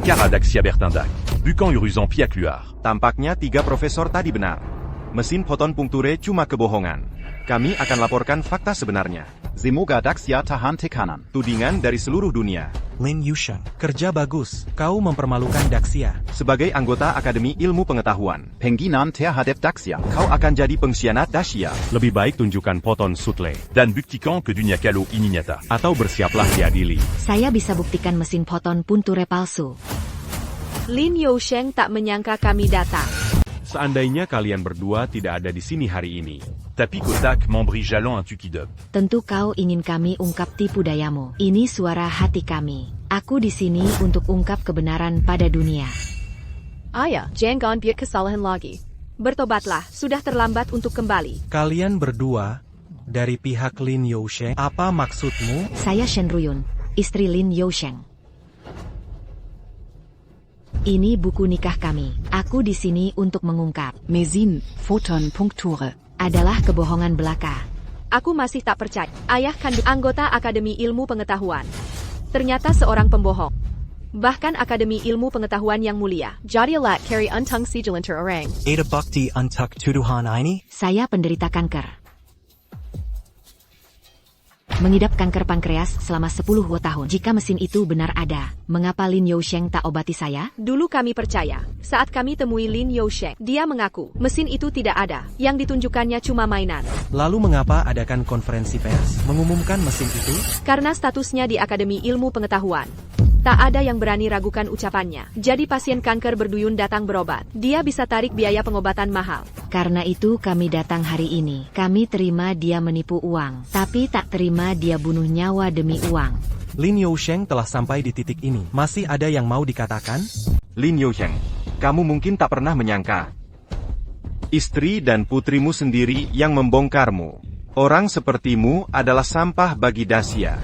Cara Daxia Bertindac. Bukan urusan pihak luar. Tampaknya 3 profesor tadi benar. Mesin foton Punture cuma kebohongan. Kami akan laporkan fakta sebenarnya. Semoga Daxia tahan tekanan. Tudingan dari seluruh dunia. Lin Yousheng. Kerja bagus, kau mempermalukan Daxia. Sebagai anggota Akademi Ilmu Pengetahuan, Penghinaan terhadap Daxia. kau akan jadi pengkhianat Daxia. lebih baik tunjukkan foton Sutle. Dan buktikan ke dunia kalau ini nyata. Atau bersiaplah diadili. Saya bisa buktikan mesin foton Punture palsu. Lin Yousheng tak menyangka kami datang. Seandainya kalian berdua tidak ada di sini hari ini, Tapi kotak memberi jalon un tukidop. Tentu kau ingin kami ungkap tipu dayamu. Ini suara hati kami. Aku di sini untuk ungkap kebenaran pada dunia. Ayah, jangan biar kesalahan lagi. Bertobatlah, sudah terlambat untuk kembali. Kalian berdua, dari pihak Lin Yousheng, apa maksudmu? Saya Shen Ruyun, istri Lin Yousheng. Ini buku nikah kami. Aku di sini untuk mengungkap. Mesin Photon Punkture. Adalah kebohongan belaka. Aku masih tak percaya. Ayah kandung anggota Akademi Ilmu Pengetahuan. Ternyata seorang pembohong. Bahkan Akademi Ilmu Pengetahuan yang mulia. Jadi lat carry untung sigilanter orang. Ada bukti untuk tuduhan ini? Saya penderita kanker. Mengidap kanker pankreas selama 10 tahun. Jika mesin itu benar ada, mengapa Lin Yousheng tak obati saya? Dulu kami percaya. Saat kami temui Lin Yousheng, dia mengaku mesin itu tidak ada. Yang ditunjukkannya cuma mainan. Lalu mengapa adakan konferensi pers mengumumkan mesin itu? Karena statusnya di Akademi Ilmu Pengetahuan. Tak ada yang berani ragukan ucapannya. Jadi pasien kanker berduyun datang berobat. Dia bisa tarik biaya pengobatan mahal. Karena itu kami datang hari ini. Kami terima dia menipu uang, tapi tak terima dia bunuh nyawa demi uang. Lin Yousheng telah sampai di titik ini. Masih ada yang mau dikatakan? Lin Yousheng, kamu mungkin tak pernah menyangka. Istri dan putrimu sendiri yang membongkarmu. Orang sepertimu adalah sampah bagi Daxia.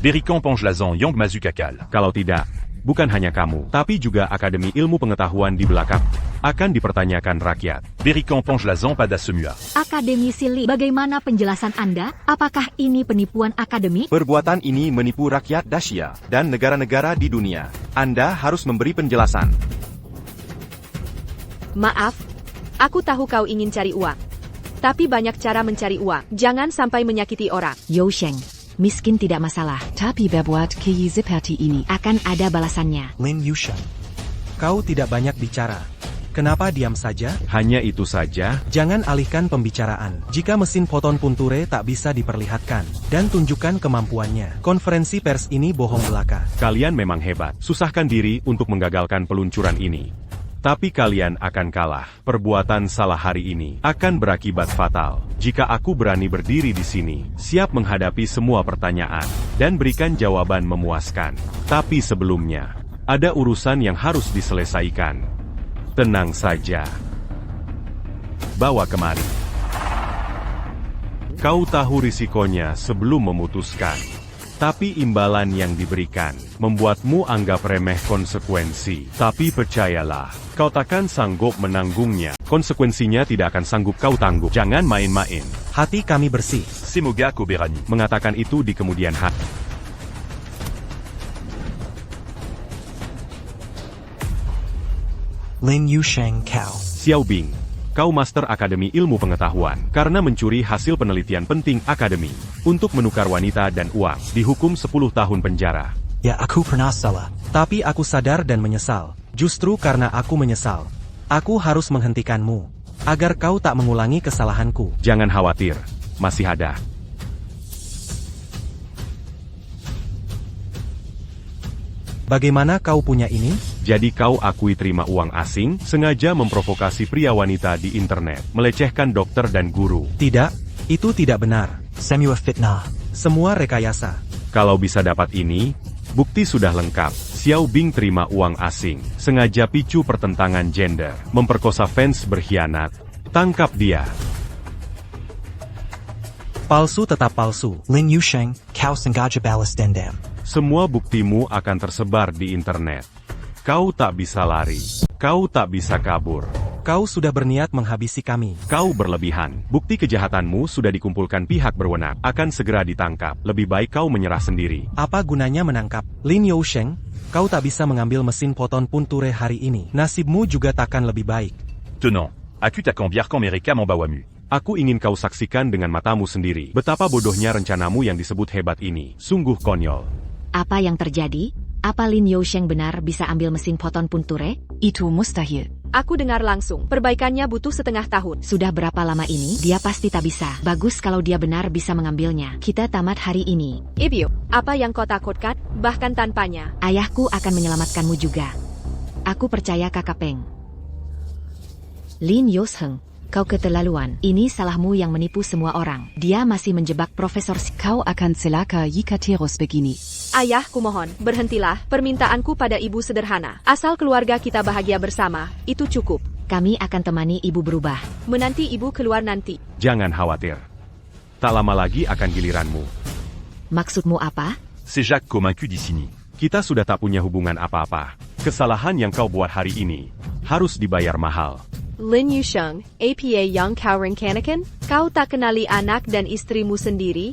Berikan Pangelazan Yang Mazukakal. Kalau tidak, bukan hanya kamu, tapi juga Akademi Ilmu Pengetahuan di belakang, akan dipertanyakan rakyat. Bericamp la zampe à Dasemua. Akademisi Lee, bagaimana penjelasan Anda? Apakah ini penipuan akademik? Perbuatan ini menipu rakyat Dacia dan negara-negara di dunia. Anda harus memberi penjelasan. Maaf, aku tahu kau ingin cari uang. Tapi banyak cara mencari uang. Jangan sampai menyakiti orang. Yo Sheng, miskin tidak masalah. Tapi berbuat keji seperti ini. Akan ada balasannya. Lin Yusheng. Kau tidak banyak bicara. Kenapa diam saja? Hanya itu saja. Jangan alihkan pembicaraan. Jika mesin foton punture tak bisa diperlihatkan, dan tunjukkan kemampuannya. Konferensi pers ini bohong belaka. Kalian memang hebat. Susahkan diri untuk menggagalkan peluncuran ini. Tapi kalian akan kalah. Perbuatan salah hari ini akan berakibat fatal. Jika aku berani berdiri di sini, siap menghadapi semua pertanyaan, dan berikan jawaban memuaskan. Tapi sebelumnya, ada urusan yang harus diselesaikan. Tenang saja. Bawa kemari. Kau tahu risikonya sebelum memutuskan. Tapi imbalan yang diberikan membuatmu anggap remeh konsekuensi. Tapi percayalah, kau takkan sanggup menanggungnya. Konsekuensinya tidak akan sanggup kau tanggung. Jangan main-main. Hati kami bersih. Semoga Koberani. Mengatakan itu di kemudian hari. Lin Yusheng Cao. Xiao Bing, kau Master Akademi Ilmu Pengetahuan karena mencuri hasil penelitian penting akademi untuk menukar wanita dan uang, dihukum 10 tahun penjara. Ya, aku pernah salah. Tapi aku sadar dan menyesal. Justru karena aku menyesal, aku harus menghentikanmu, agar kau tak mengulangi kesalahanku. Jangan khawatir, masih ada. Bagaimana kau punya ini? Jadi kau akui terima uang asing, sengaja memprovokasi pria wanita di internet, melecehkan dokter dan guru. Tidak, itu tidak benar. Semua fitnah. Semua rekayasa. Kalau bisa dapat ini, bukti sudah lengkap. Xiao Bing terima uang asing, sengaja picu pertentangan gender, memperkosa fans berkhianat. Tangkap dia. Palsu tetap palsu. Lin Yusheng, kau sengaja balas dendam. Semua buktimu akan tersebar di internet. Kau tak bisa lari. Kau tak bisa kabur. Kau sudah berniat menghabisi kami. Kau berlebihan. Bukti kejahatanmu sudah dikumpulkan pihak berwenang. Akan segera ditangkap. Lebih baik kau menyerah sendiri. Apa gunanya menangkap? Lin Yusheng, kau tak bisa mengambil mesin foton punture hari ini. Nasibmu juga takkan lebih baik. Tenant, as-tu ta cambiar quand Mereka membawamu? Aku ingin kau saksikan dengan matamu sendiri. Betapa bodohnya rencanamu yang disebut hebat ini. Sungguh konyol. Apa yang terjadi? Apa Lin Yusheng benar bisa ambil mesin foton punture? Itu mustahil. Aku dengar langsung. Perbaikannya butuh setengah tahun. Sudah berapa lama ini? Dia pasti tak bisa. Bagus kalau dia benar bisa mengambilnya. Kita tamat hari ini. Ibyo, apa yang kau takutkan? Bahkan tanpanya. Ayahku akan menyelamatkanmu juga. Aku percaya Kakak Peng. Lin Yusheng, kau keterlaluan. Ini salahmu yang menipu semua orang. Dia masih menjebak Profesor Kau akan celaka jika terus begini. Ayah, kumohon, berhentilah. Permintaanku pada ibu sederhana. Asal keluarga kita bahagia bersama, itu cukup. Kami akan temani ibu berubah. Menanti ibu keluar nanti. Jangan khawatir. Tak lama lagi akan giliranmu. Maksudmu apa? C'est Jacques convaincu d'Icini. Kita sudah tak punya hubungan apa-apa. Kesalahan yang kau buat hari ini harus dibayar mahal. Lin Yusheng, APA Yang Kauring Kanakan? Kau tak kenali anak dan istrimu sendiri?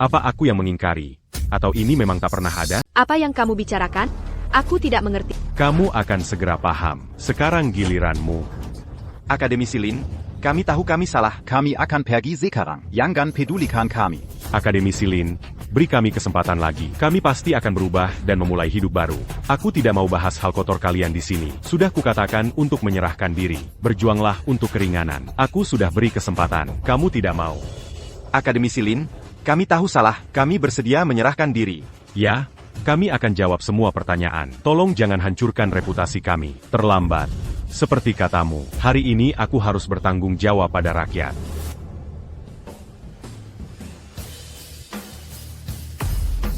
Apa aku yang mengingkari? Atau ini memang tak pernah ada? Apa yang kamu bicarakan? Aku tidak mengerti. Kamu akan segera paham. Sekarang giliranmu. Akademisi Lin, kami tahu kami salah. Kami akan pergi sekarang. Jangan pedulikan kami. Akademisi Lin, beri kami kesempatan lagi. Kami pasti akan berubah dan memulai hidup baru. Aku tidak mau bahas hal kotor kalian di sini. Sudah kukatakan untuk menyerahkan diri. Berjuanglah untuk keringanan. Aku sudah beri kesempatan. Kamu tidak mau. Akademisi Lin, kami tahu salah. Kami bersedia menyerahkan diri. Ya, kami akan jawab semua pertanyaan. Tolong jangan hancurkan reputasi kami. Terlambat. Seperti katamu, hari ini aku harus bertanggung jawab pada rakyat.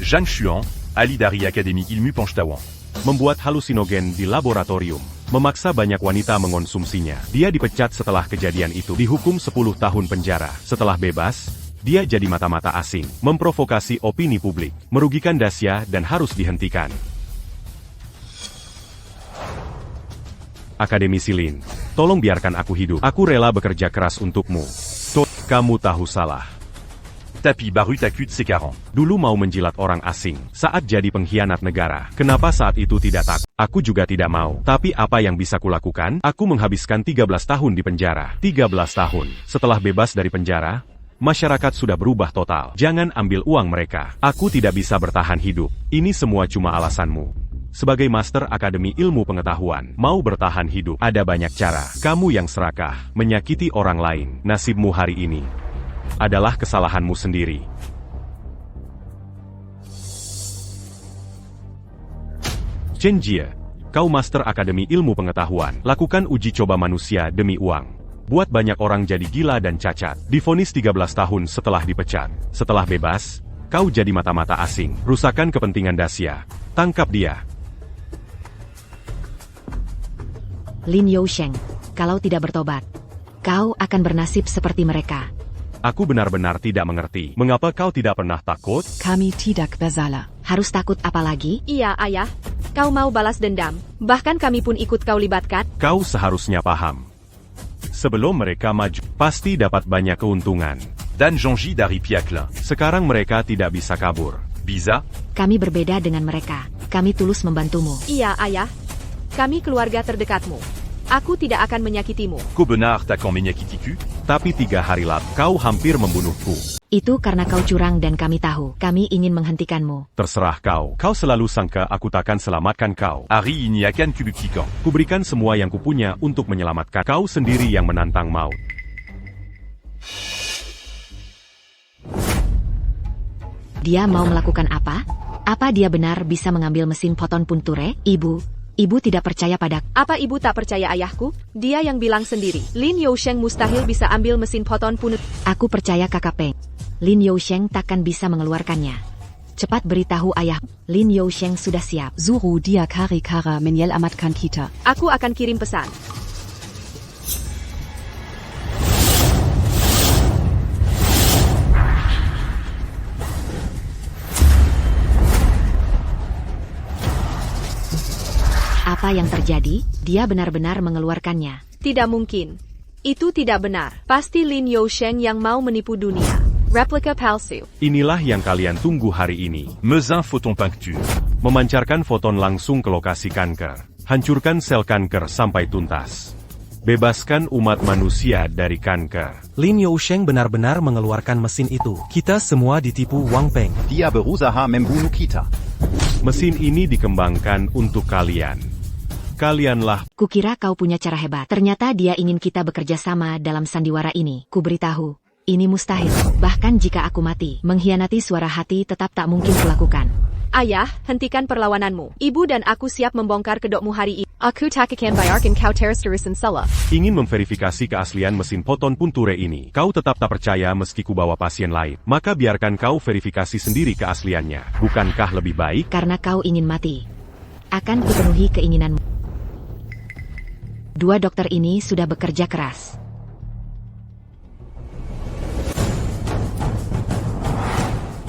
Jeanne Chuan, Ali dari Akademi Ilmu Pengetahuan. Membuat halusinogen di laboratorium. Memaksa banyak wanita mengonsumsinya. Dia dipecat setelah kejadian itu. Dihukum 10 tahun penjara. Setelah bebas, dia jadi mata-mata asing. Memprovokasi opini publik. Merugikan Dacia dan harus dihentikan. Akademisi Lin, tolong biarkan aku hidup. Aku rela bekerja keras untukmu. Kamu tahu salah. Tapis Barut acute ses 40. Dulu mau menjilat orang asing, saat jadi pengkhianat negara. Kenapa saat itu tidak takut? Aku juga tidak mau. Tapi apa yang bisa kulakukan? Aku menghabiskan 13 tahun di penjara. 13 tahun. Setelah bebas dari penjara, masyarakat sudah berubah total. Jangan ambil uang mereka. Aku tidak bisa bertahan hidup. Ini semua cuma alasanmu. Sebagai Master Akademi Ilmu Pengetahuan, mau bertahan hidup, ada banyak cara. Kamu yang serakah, menyakiti orang lain. Nasibmu hari ini adalah kesalahanmu sendiri. Chen Jie, kau Master Akademi Ilmu Pengetahuan, lakukan uji coba manusia demi uang. Buat banyak orang jadi gila dan cacat. Divonis 13 tahun setelah dipecat. Setelah bebas, kau jadi mata-mata asing. Rusakan kepentingan Dacia. Tangkap dia. Lin Yousheng, kalau tidak bertobat, kau akan bernasib seperti mereka. Aku benar-benar tidak mengerti. Mengapa kau tidak pernah takut? Kami tidak bersalah. Harus takut apa lagi? Iya, Ayah. Kau mau balas dendam. Bahkan kami pun ikut kau libatkan. Kau seharusnya paham. Sebelum mereka maju, pasti dapat banyak keuntungan. Dan Zhongji dari pihak lain. Sekarang mereka tidak bisa kabur. Bisa? Kami berbeda dengan mereka. Kami tulus membantumu. Iya, Ayah. Kami keluarga terdekatmu. Aku tidak akan menyakitimu. Kau benar tak akan menyakitiku? Tapi 3 hari lalu, kau hampir membunuhku. Itu karena kau curang dan kami tahu. Kami ingin menghentikanmu. Terserah kau. Kau selalu sangka aku takkan selamatkan kau. Hari ini akan kubuktikan. Kuberikan semua yang kupunya untuk menyelamatkan kau sendiri yang menantang maut. Dia mau melakukan apa? Apa dia benar bisa mengambil mesin Photon Punture? Ibu tidak percaya padaku. Apa ibu tak percaya ayahku? Dia yang bilang sendiri. Lin Yousheng mustahil bisa ambil mesin Photon Punture. Aku percaya kakak Peng. Lin Yousheng takkan bisa mengeluarkannya. Cepat beritahu ayah. Lin Yousheng sudah siap. Zuru dia kari kara menyel amatkan kita. Aku akan kirim pesan. Apa yang terjadi? Dia benar-benar mengeluarkannya. Tidak mungkin. Itu tidak benar. Pasti Lin Yousheng yang mau menipu dunia. Replika palsu. Inilah yang kalian tunggu hari ini. Mesin photon puncture. Memancarkan foton langsung ke lokasi kanker. Hancurkan sel kanker sampai tuntas. Bebaskan umat manusia dari kanker. Lin Yousheng benar-benar mengeluarkan mesin itu. Kita semua ditipu Wang Peng. Dia berusaha membunuh kita. Mesin ini dikembangkan untuk kalian. Kalianlah. Kukira kau punya cara hebat. Ternyata dia ingin kita bekerja sama dalam sandiwara ini. Kuberitahu, ini mustahil. Bahkan jika aku mati, mengkhianati suara hati tetap tak mungkin kulakukan. Ayah, hentikan perlawananmu. Ibu dan aku siap membongkar kedokmu hari ini. Aku tak akan biarkan kau terus-terusan salah. Ingin memverifikasi keaslian mesin Photon Punture ini. Kau tetap tak percaya meski ku bawa pasien lain. Maka biarkan kau verifikasi sendiri keasliannya. Bukankah lebih baik? Karena kau ingin mati. Akan kupenuhi keinginanmu. 2 dokter ini sudah bekerja keras.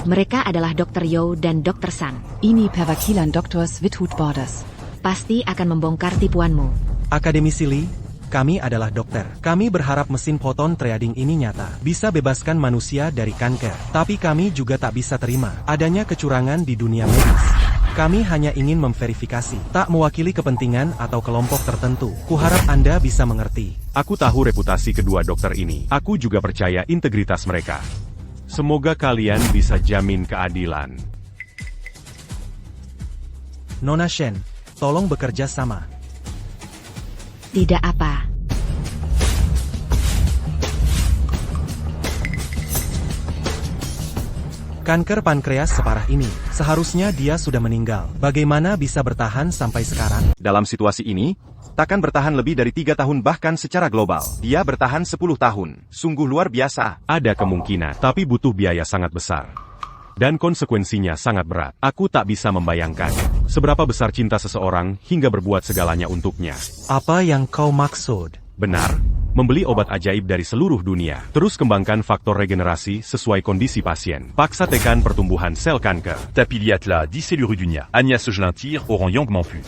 Mereka adalah Dr. Yo dan Dr. Sang. Ini perwakilan Dr. Swithut Borders. Pasti akan membongkar tipuanmu. Akademisi Li, kami adalah dokter. Kami berharap mesin photon trading ini nyata. Bisa bebaskan manusia dari kanker. Tapi kami juga tak bisa terima adanya kecurangan di dunia medis. Kami hanya ingin memverifikasi, tak mewakili kepentingan atau kelompok tertentu. Kuharap Anda bisa mengerti. Aku tahu reputasi kedua dokter ini. Aku juga percaya integritas mereka. Semoga kalian bisa jamin keadilan. Nona Shen, tolong bekerja sama. Tidak apa. Kanker pankreas separah ini, seharusnya dia sudah meninggal. Bagaimana bisa bertahan sampai sekarang? Dalam situasi ini, takkan bertahan lebih dari 3 tahun bahkan secara global. Dia bertahan 10 tahun. Sungguh luar biasa. Ada kemungkinan, tapi butuh biaya sangat besar. Dan konsekuensinya sangat berat. Aku tak bisa membayangkan seberapa besar cinta seseorang hingga berbuat segalanya untuknya. Apa yang kau maksud? Benar, membeli obat ajaib dari seluruh dunia. Terus kembangkan faktor regenerasi sesuai kondisi pasien. Paksa tekan pertumbuhan sel kanker. Tapi lihatlah di seluruh dunia, hanya segelintir orang yang mampu.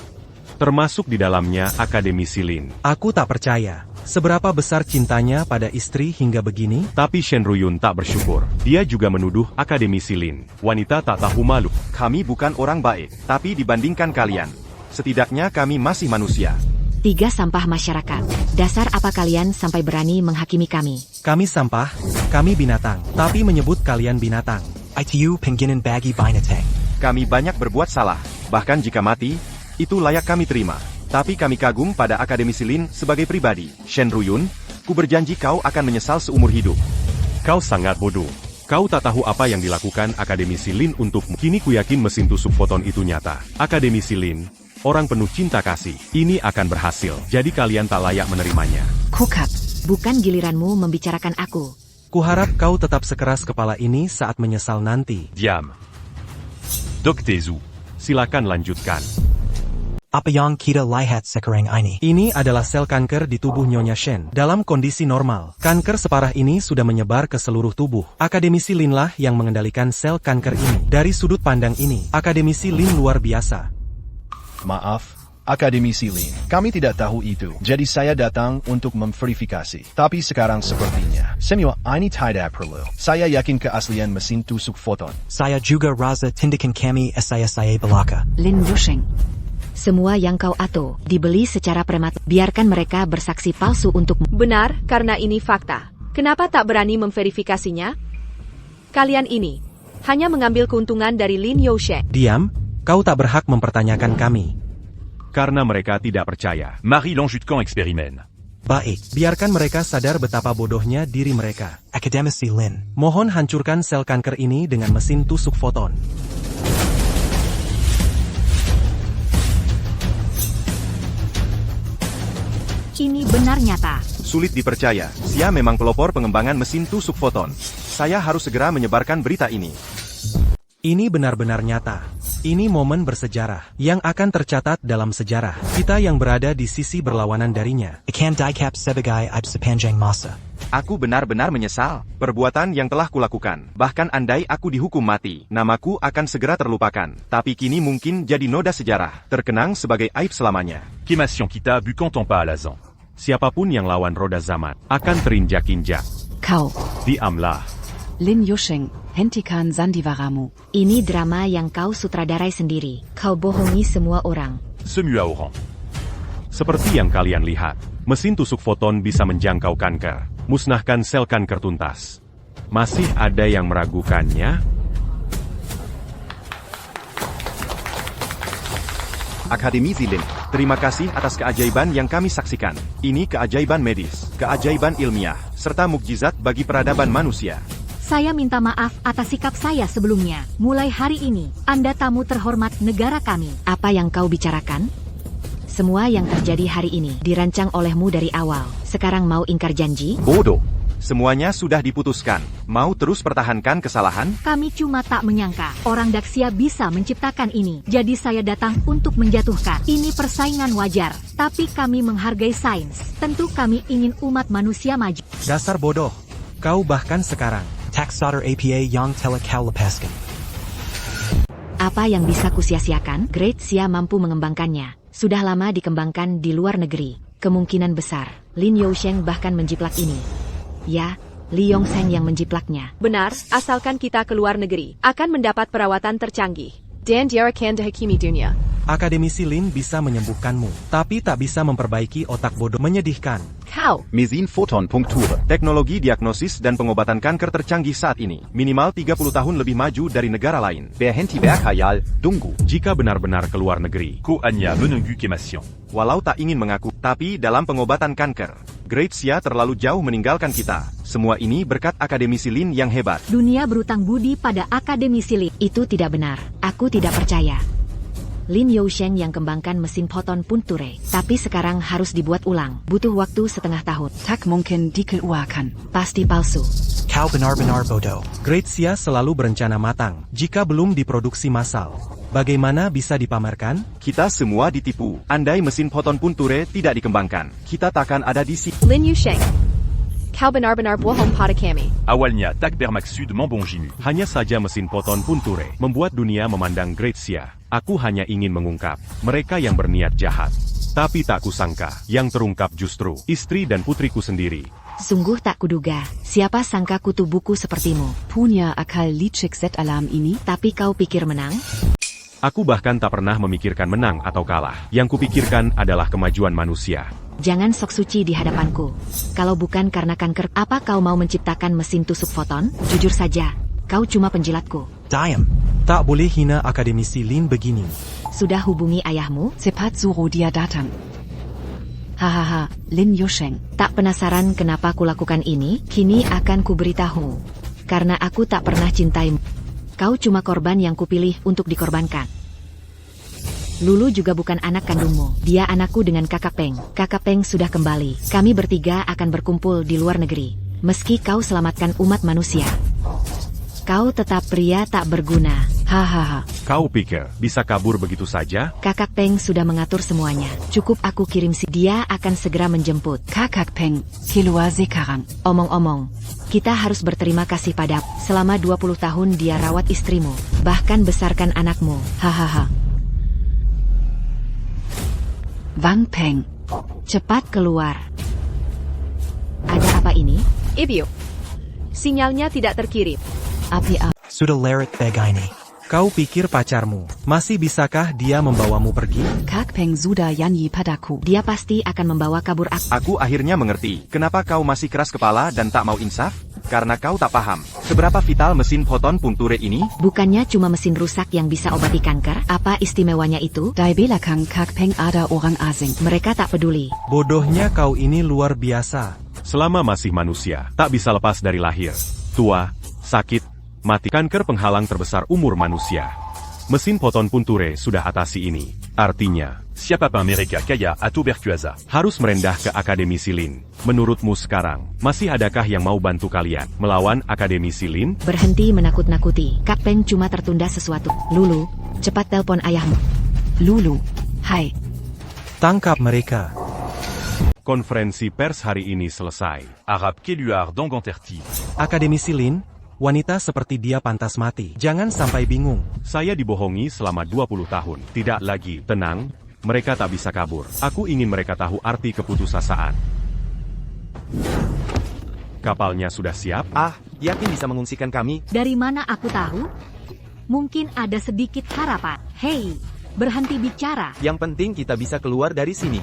termasuk di dalamnya Akademisi Lin. Aku tak percaya. Seberapa besar cintanya pada istri hingga begini? Tapi Shen Ruyun tak bersyukur. Dia juga menuduh Akademisi Lin. Wanita tak tahu malu. Kami bukan orang baik, tapi dibandingkan kalian, setidaknya kami masih manusia. 3 sampah masyarakat. Dasar apa kalian sampai berani menghakimi kami? Kami sampah, kami binatang, tapi menyebut kalian binatang. ITU pengginen bagi binatang. Kami banyak berbuat salah, bahkan jika mati, itu layak kami terima. Tapi kami kagum pada Akademisi Lin sebagai pribadi. Shen Ruyun, ku berjanji kau akan menyesal seumur hidup. Kau sangat bodoh. Kau tak tahu apa yang dilakukan Akademisi Lin untukmu. Kini ku yakin mesin tusuk foton itu nyata. Akademisi Lin, orang penuh cinta kasih. Ini akan berhasil. Jadi kalian tak layak menerimanya. Kukap, bukan giliranmu membicarakan aku. Kuharap kau tetap sekeras kepala ini saat menyesal nanti. Diam. Dok Tezu. Silakan lanjutkan. Apa yang kita lihat sekarang ini? Ini adalah sel kanker di tubuh Nyonya Shen. Dalam kondisi normal, kanker separah ini sudah menyebar ke seluruh tubuh. Akademisi Lin lah yang mengendalikan sel kanker ini. Dari sudut pandang ini, Akademisi Lin luar biasa. Maaf, Akademisi Lin. Kami tidak tahu itu. Jadi saya datang untuk memverifikasi. Tapi sekarang sepertinya, semua ini tidak perlu. Saya yakin keaslian mesin tusuk foton. Saya juga rasa tindakan kami saya belaka. Lin Yusheng. Semua yang kau ato, dibeli secara prematur. Biarkan mereka bersaksi palsu untukmu. Benar, karena ini fakta. Kenapa tak berani memverifikasinya? Kalian ini hanya mengambil keuntungan dari Lin Yousheng. Diam, kau tak berhak mempertanyakan kami. Karena mereka tidak percaya. Marie Lanjutkan eksperimen. Baik, biarkan mereka sadar betapa bodohnya diri mereka. Akademisi Lin. Mohon hancurkan sel kanker ini dengan mesin tusuk foton. Ini benar nyata. Sulit dipercaya, Xia memang pelopor pengembangan mesin tusuk foton. Saya harus segera menyebarkan berita ini. Ini benar-benar nyata. Ini momen bersejarah yang akan tercatat dalam sejarah. Kita yang berada di sisi berlawanan darinya. Ikan dikap sebagai sepanjang masa. Aku benar-benar menyesal perbuatan yang telah kulakukan. Bahkan andai aku dihukum mati, namaku akan segera terlupakan. Tapi kini mungkin jadi noda sejarah, terkenang sebagai aib selamanya. Kémation kita bukan tanpa alasan. Siapapun yang lawan roda zaman akan terinjak-injak. Kau. Diamlah. Lin Yusheng, hentikan sandiwaramu. Ini drama yang kau sutradarai sendiri. Kau bohongi semua orang. Semua orang. Seperti yang kalian lihat, mesin tusuk foton bisa menjangkau kanker, musnahkan sel kanker tuntas. Masih ada yang meragukannya? Akademisi Lin, terima kasih atas keajaiban yang kami saksikan. Ini keajaiban medis, keajaiban ilmiah, serta mukjizat bagi peradaban manusia. Saya minta maaf atas sikap saya sebelumnya. Mulai hari ini, Anda tamu terhormat negara kami. Apa yang kau bicarakan? Semua yang terjadi hari ini dirancang olehmu dari awal. Sekarang mau ingkar janji? Bodoh. Semuanya sudah diputuskan. Mau terus pertahankan kesalahan? Kami cuma tak menyangka orang Daxia bisa menciptakan ini. Jadi saya datang untuk menjatuhkan. Ini persaingan wajar. Tapi kami menghargai sains. Tentu kami ingin umat manusia maju. Dasar bodoh. Kau bahkan sekarang. Taxator APA yang telah kau lepaskan. Apa yang bisa kusia-siakan? Great Xia mampu mengembangkannya. Sudah lama dikembangkan di luar negeri. Kemungkinan besar, Lin Yousheng bahkan menjiplak ini. Ya, Li Yongsheng yang menjiplaknya. Benar, asalkan kita ke luar negeri, akan mendapat perawatan tercanggih. Dan diarahkan ke Hakimi dunia. Akademisi Lin bisa menyembuhkanmu, tapi tak bisa memperbaiki otak bodoh. Menyedihkan. Kau. Mesin foton punktur. Teknologi diagnosis dan pengobatan kanker tercanggih saat ini. Minimal 30 tahun lebih maju dari negara lain. Berhenti berkhayal, tunggu. Jika benar-benar ke luar negeri. Ko hanya menunggu kémation. Walau tak ingin mengaku, tapi dalam pengobatan kanker, Great Xia terlalu jauh meninggalkan kita. Semua ini berkat Akademisi Lin yang hebat. Dunia berutang budi pada Akademisi Lin. Itu tidak benar. Aku tidak percaya. Lin Yousheng yang kembangkan mesin foton punkture, tapi sekarang harus dibuat ulang. Butuh waktu setengah tahun. Tak mungkin dikeluarkan. Pasti palsu. Kau benar-benar bodoh. Great Xia selalu berencana matang. Jika belum diproduksi massal, bagaimana bisa dipamerkan? Kita semua ditipu. Andai mesin foton punkture tidak dikembangkan, kita takkan ada di sini. Lin Yousheng. Kau benar-benar bohong pada kami. Awalnya tak bermaksud membonjimu. Hanya saja mesin Photon Punture membuat dunia memandang Grazia. Aku hanya ingin mengungkap mereka yang berniat jahat. Tapi tak kusangka, yang terungkap justru istri dan putriku sendiri. Sungguh tak kuduga, siapa sangka kutu buku sepertimu. Punya akal licik Z alam ini? Tapi kau pikir menang? Aku bahkan tak pernah memikirkan menang atau kalah. Yang kupikirkan adalah kemajuan manusia. Jangan sok suci di hadapanku. Kalau bukan karena kanker, apa kau mau menciptakan mesin tusuk foton? Jujur saja, kau cuma penjilatku. Diam. Tak boleh hina akademisi Lin begini. Sudah hubungi ayahmu? Cepat suruh dia datang. Hahaha, Lin Yusheng. Tak penasaran kenapa kulakukan ini? Kini akan kuberitahu. Karena aku tak pernah cintaimu. Kau cuma korban yang kupilih untuk dikorbankan. Lulu juga bukan anak kandungmu. Dia anakku dengan kakak Peng. Kakak Peng sudah kembali. Kami bertiga akan berkumpul di luar negeri. Meski kau selamatkan umat manusia, kau tetap pria tak berguna. Hahaha. Kau pikir bisa kabur begitu saja? Kakak Peng sudah mengatur semuanya. Cukup aku kirim dia akan segera menjemput. Kakak Peng, keluar sekarang. Omong-omong, kita harus berterima kasih pada selama 20 tahun dia rawat istrimu, bahkan besarkan anakmu. Hahaha. Wang Peng, cepat keluar. Ada apa ini? Ibu. Sinyalnya tidak terkirim. APA. Sudah leret begini. Kau pikir pacarmu, masih bisakah dia membawamu pergi? Kak Peng sudah yanyi padaku. Dia pasti akan membawa kabur aku. Aku akhirnya mengerti, kenapa kau masih keras kepala dan tak mau insaf? Karena kau tak paham, seberapa vital mesin Photon Punture ini? Bukannya cuma mesin rusak yang bisa obati kanker? Apa istimewanya itu? Di belakang Kak Peng ada orang asing. Mereka tak peduli. Bodohnya kau ini luar biasa. Selama masih manusia, tak bisa lepas dari lahir, tua, sakit, mati. Kanker penghalang terbesar umur manusia. Mesin Photon Punture sudah atasi ini. Artinya, Siapa Amerika kaya atau berkuasa? harus merendah ke Akademisi Lin. Menurutmu sekarang, masih adakah yang mau bantu kalian melawan Akademisi Lin? Berhenti menakut-nakuti. Kak Peng cuma tertunda sesuatu. Lulu, cepat telepon ayahmu. Lulu, hai. Tangkap mereka. Konferensi pers hari ini selesai. Arabe Keluar d'Anganterti. Akademisi Lin, wanita seperti dia pantas mati. Jangan sampai bingung. Saya dibohongi selama 20 tahun. Tidak lagi. Tenang, mereka tak bisa kabur. Aku ingin mereka tahu arti keputusasaan. Kapalnya sudah siap? Yakin bisa mengungsikan kami? Dari mana aku tahu? Mungkin ada sedikit harapan. Hei, berhenti bicara. Yang penting kita bisa keluar dari sini.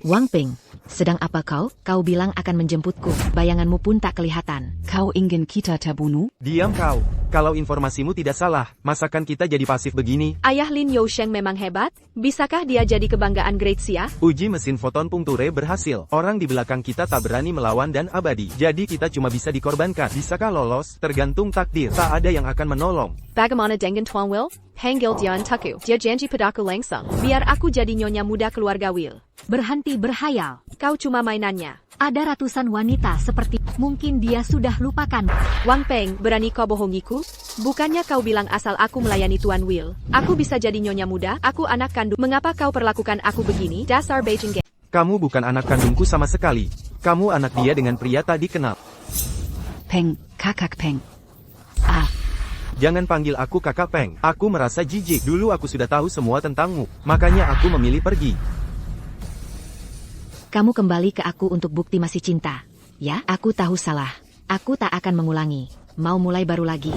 Wang Peng, sedang apa kau? Kau bilang akan menjemputku. Bayanganmu pun tak kelihatan. Kau ingin kita terbunuh? Diam kau. Kalau informasimu tidak salah, masakan kita jadi pasif begini? Ayah Lin Yusheng memang hebat. Bisakah dia jadi kebanggaan Grazia? Uji mesin Photon Punture berhasil. Orang di belakang kita tak berani melawan dan abadi. Jadi kita cuma bisa dikorbankan. Bisakah lolos? Tergantung takdir. Tak ada yang akan menolong. Bagaimana dengan Tuan Will? Panggil dia Tuku. Dia janji padaku langsung. Biar aku jadi nyonya muda keluarga Will. Berhenti berhayal. Kau cuma mainannya. Ada ratusan wanita seperti mungkin dia sudah lupakan. Wang Peng, berani kau bohongiku? Bukannya kau bilang asal aku melayani Tuan Will, aku bisa jadi nyonya muda? Aku anak kandung. Mengapa kau perlakukan aku begini? Dasar Beijing Gang. Kamu bukan anak kandungku sama sekali. Kamu anak dia dengan pria tak dikenal. Peng, Kakak Peng. Jangan panggil aku kakak Peng. Aku merasa jijik. Dulu aku sudah tahu semua tentangmu. Makanya aku memilih pergi. Kamu kembali ke aku untuk bukti masih cinta. Ya, aku tahu salah. Aku tak akan mengulangi. Mau mulai baru lagi.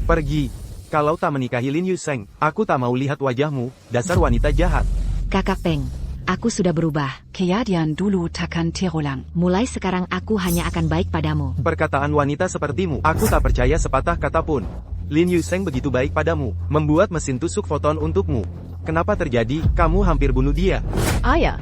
Pergi. Kalau tak menikahi Lin Yusheng, aku tak mau lihat wajahmu. Dasar wanita jahat. Kakak Peng, aku sudah berubah. Kejadian dulu takkan terulang. Mulai sekarang aku hanya akan baik padamu. Perkataan wanita sepertimu, aku tak percaya sepatah kata pun. Lin Yusheng begitu baik padamu, membuat mesin tusuk foton untukmu. Kenapa terjadi? Kamu hampir bunuh dia. Ayah.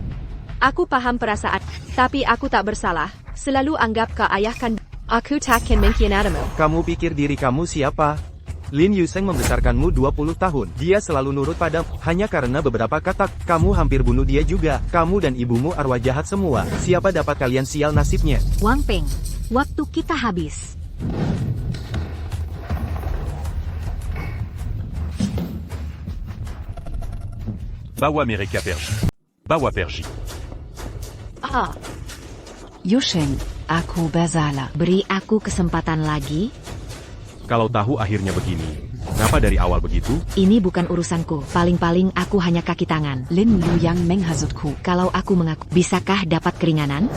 Aku paham perasaan, tapi aku tak bersalah. Selalu anggap kau ayah kan. Aku takkan mengkhianatimu. Kamu pikir diri kamu siapa? Lin Yusheng membesarkanmu 20 tahun. Dia selalu nurut padamu. Hanya karena beberapa kata, kamu hampir bunuh dia juga. Kamu dan ibumu arwah jahat semua. Siapa dapat kalian sial nasibnya? Wang Peng, waktu kita habis. Bawa Amerika pergi. Bawa pergi. Haha. Yusheng, aku bersalah. Beri aku kesempatan lagi. Kalau tahu akhirnya begini, kenapa dari awal begitu? Ini bukan urusanku. Paling-paling aku hanya kaki tangan. Lin Lu yang menghasutku. Kalau aku mengaku, bisakah dapat keringanan?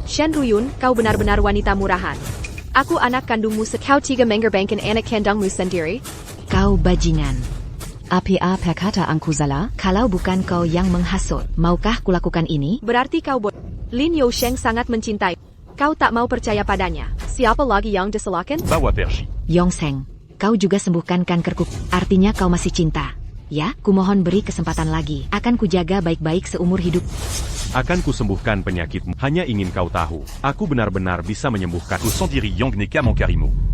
Shen Ruyun, kau benar-benar wanita murahan. Aku anak kandungmu kau tiga mengorbankan anak kandungmu sendiri. Kau bajingan. APA perkata aku salah? Kalau bukan kau yang menghasut, maukah kulakukan ini? Berarti kau Lin Yousheng sangat mencintai. Kau tak mau percaya padanya. Siapa lagi yang disalahkan? Bawa Perji. Yongseng, kau juga sembuhkan kankerku. Artinya kau masih cinta. Ya, kumohon beri kesempatan lagi. Akan kujaga baik-baik seumur hidup. Akan kusembuhkan penyakitmu. Hanya ingin kau tahu, aku benar-benar bisa menyembuhkan. Sendiri Yang Neka Monkarimu.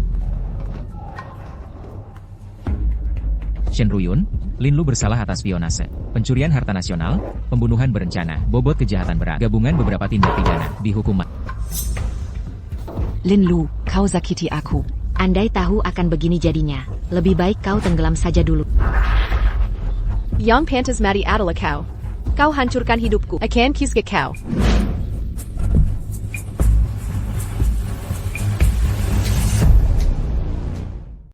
Shen Ruyun, Lin Lu bersalah atas spionase, pencurian harta nasional, pembunuhan berencana, bobot kejahatan berat, gabungan beberapa tindak pidana, dihukum mati. Lin Lu, kau sakiti aku. Andai tahu akan begini jadinya, lebih baik kau tenggelam saja dulu. Yang pantas mati adalah kau. Kau hancurkan hidupku. Akan kisah kau.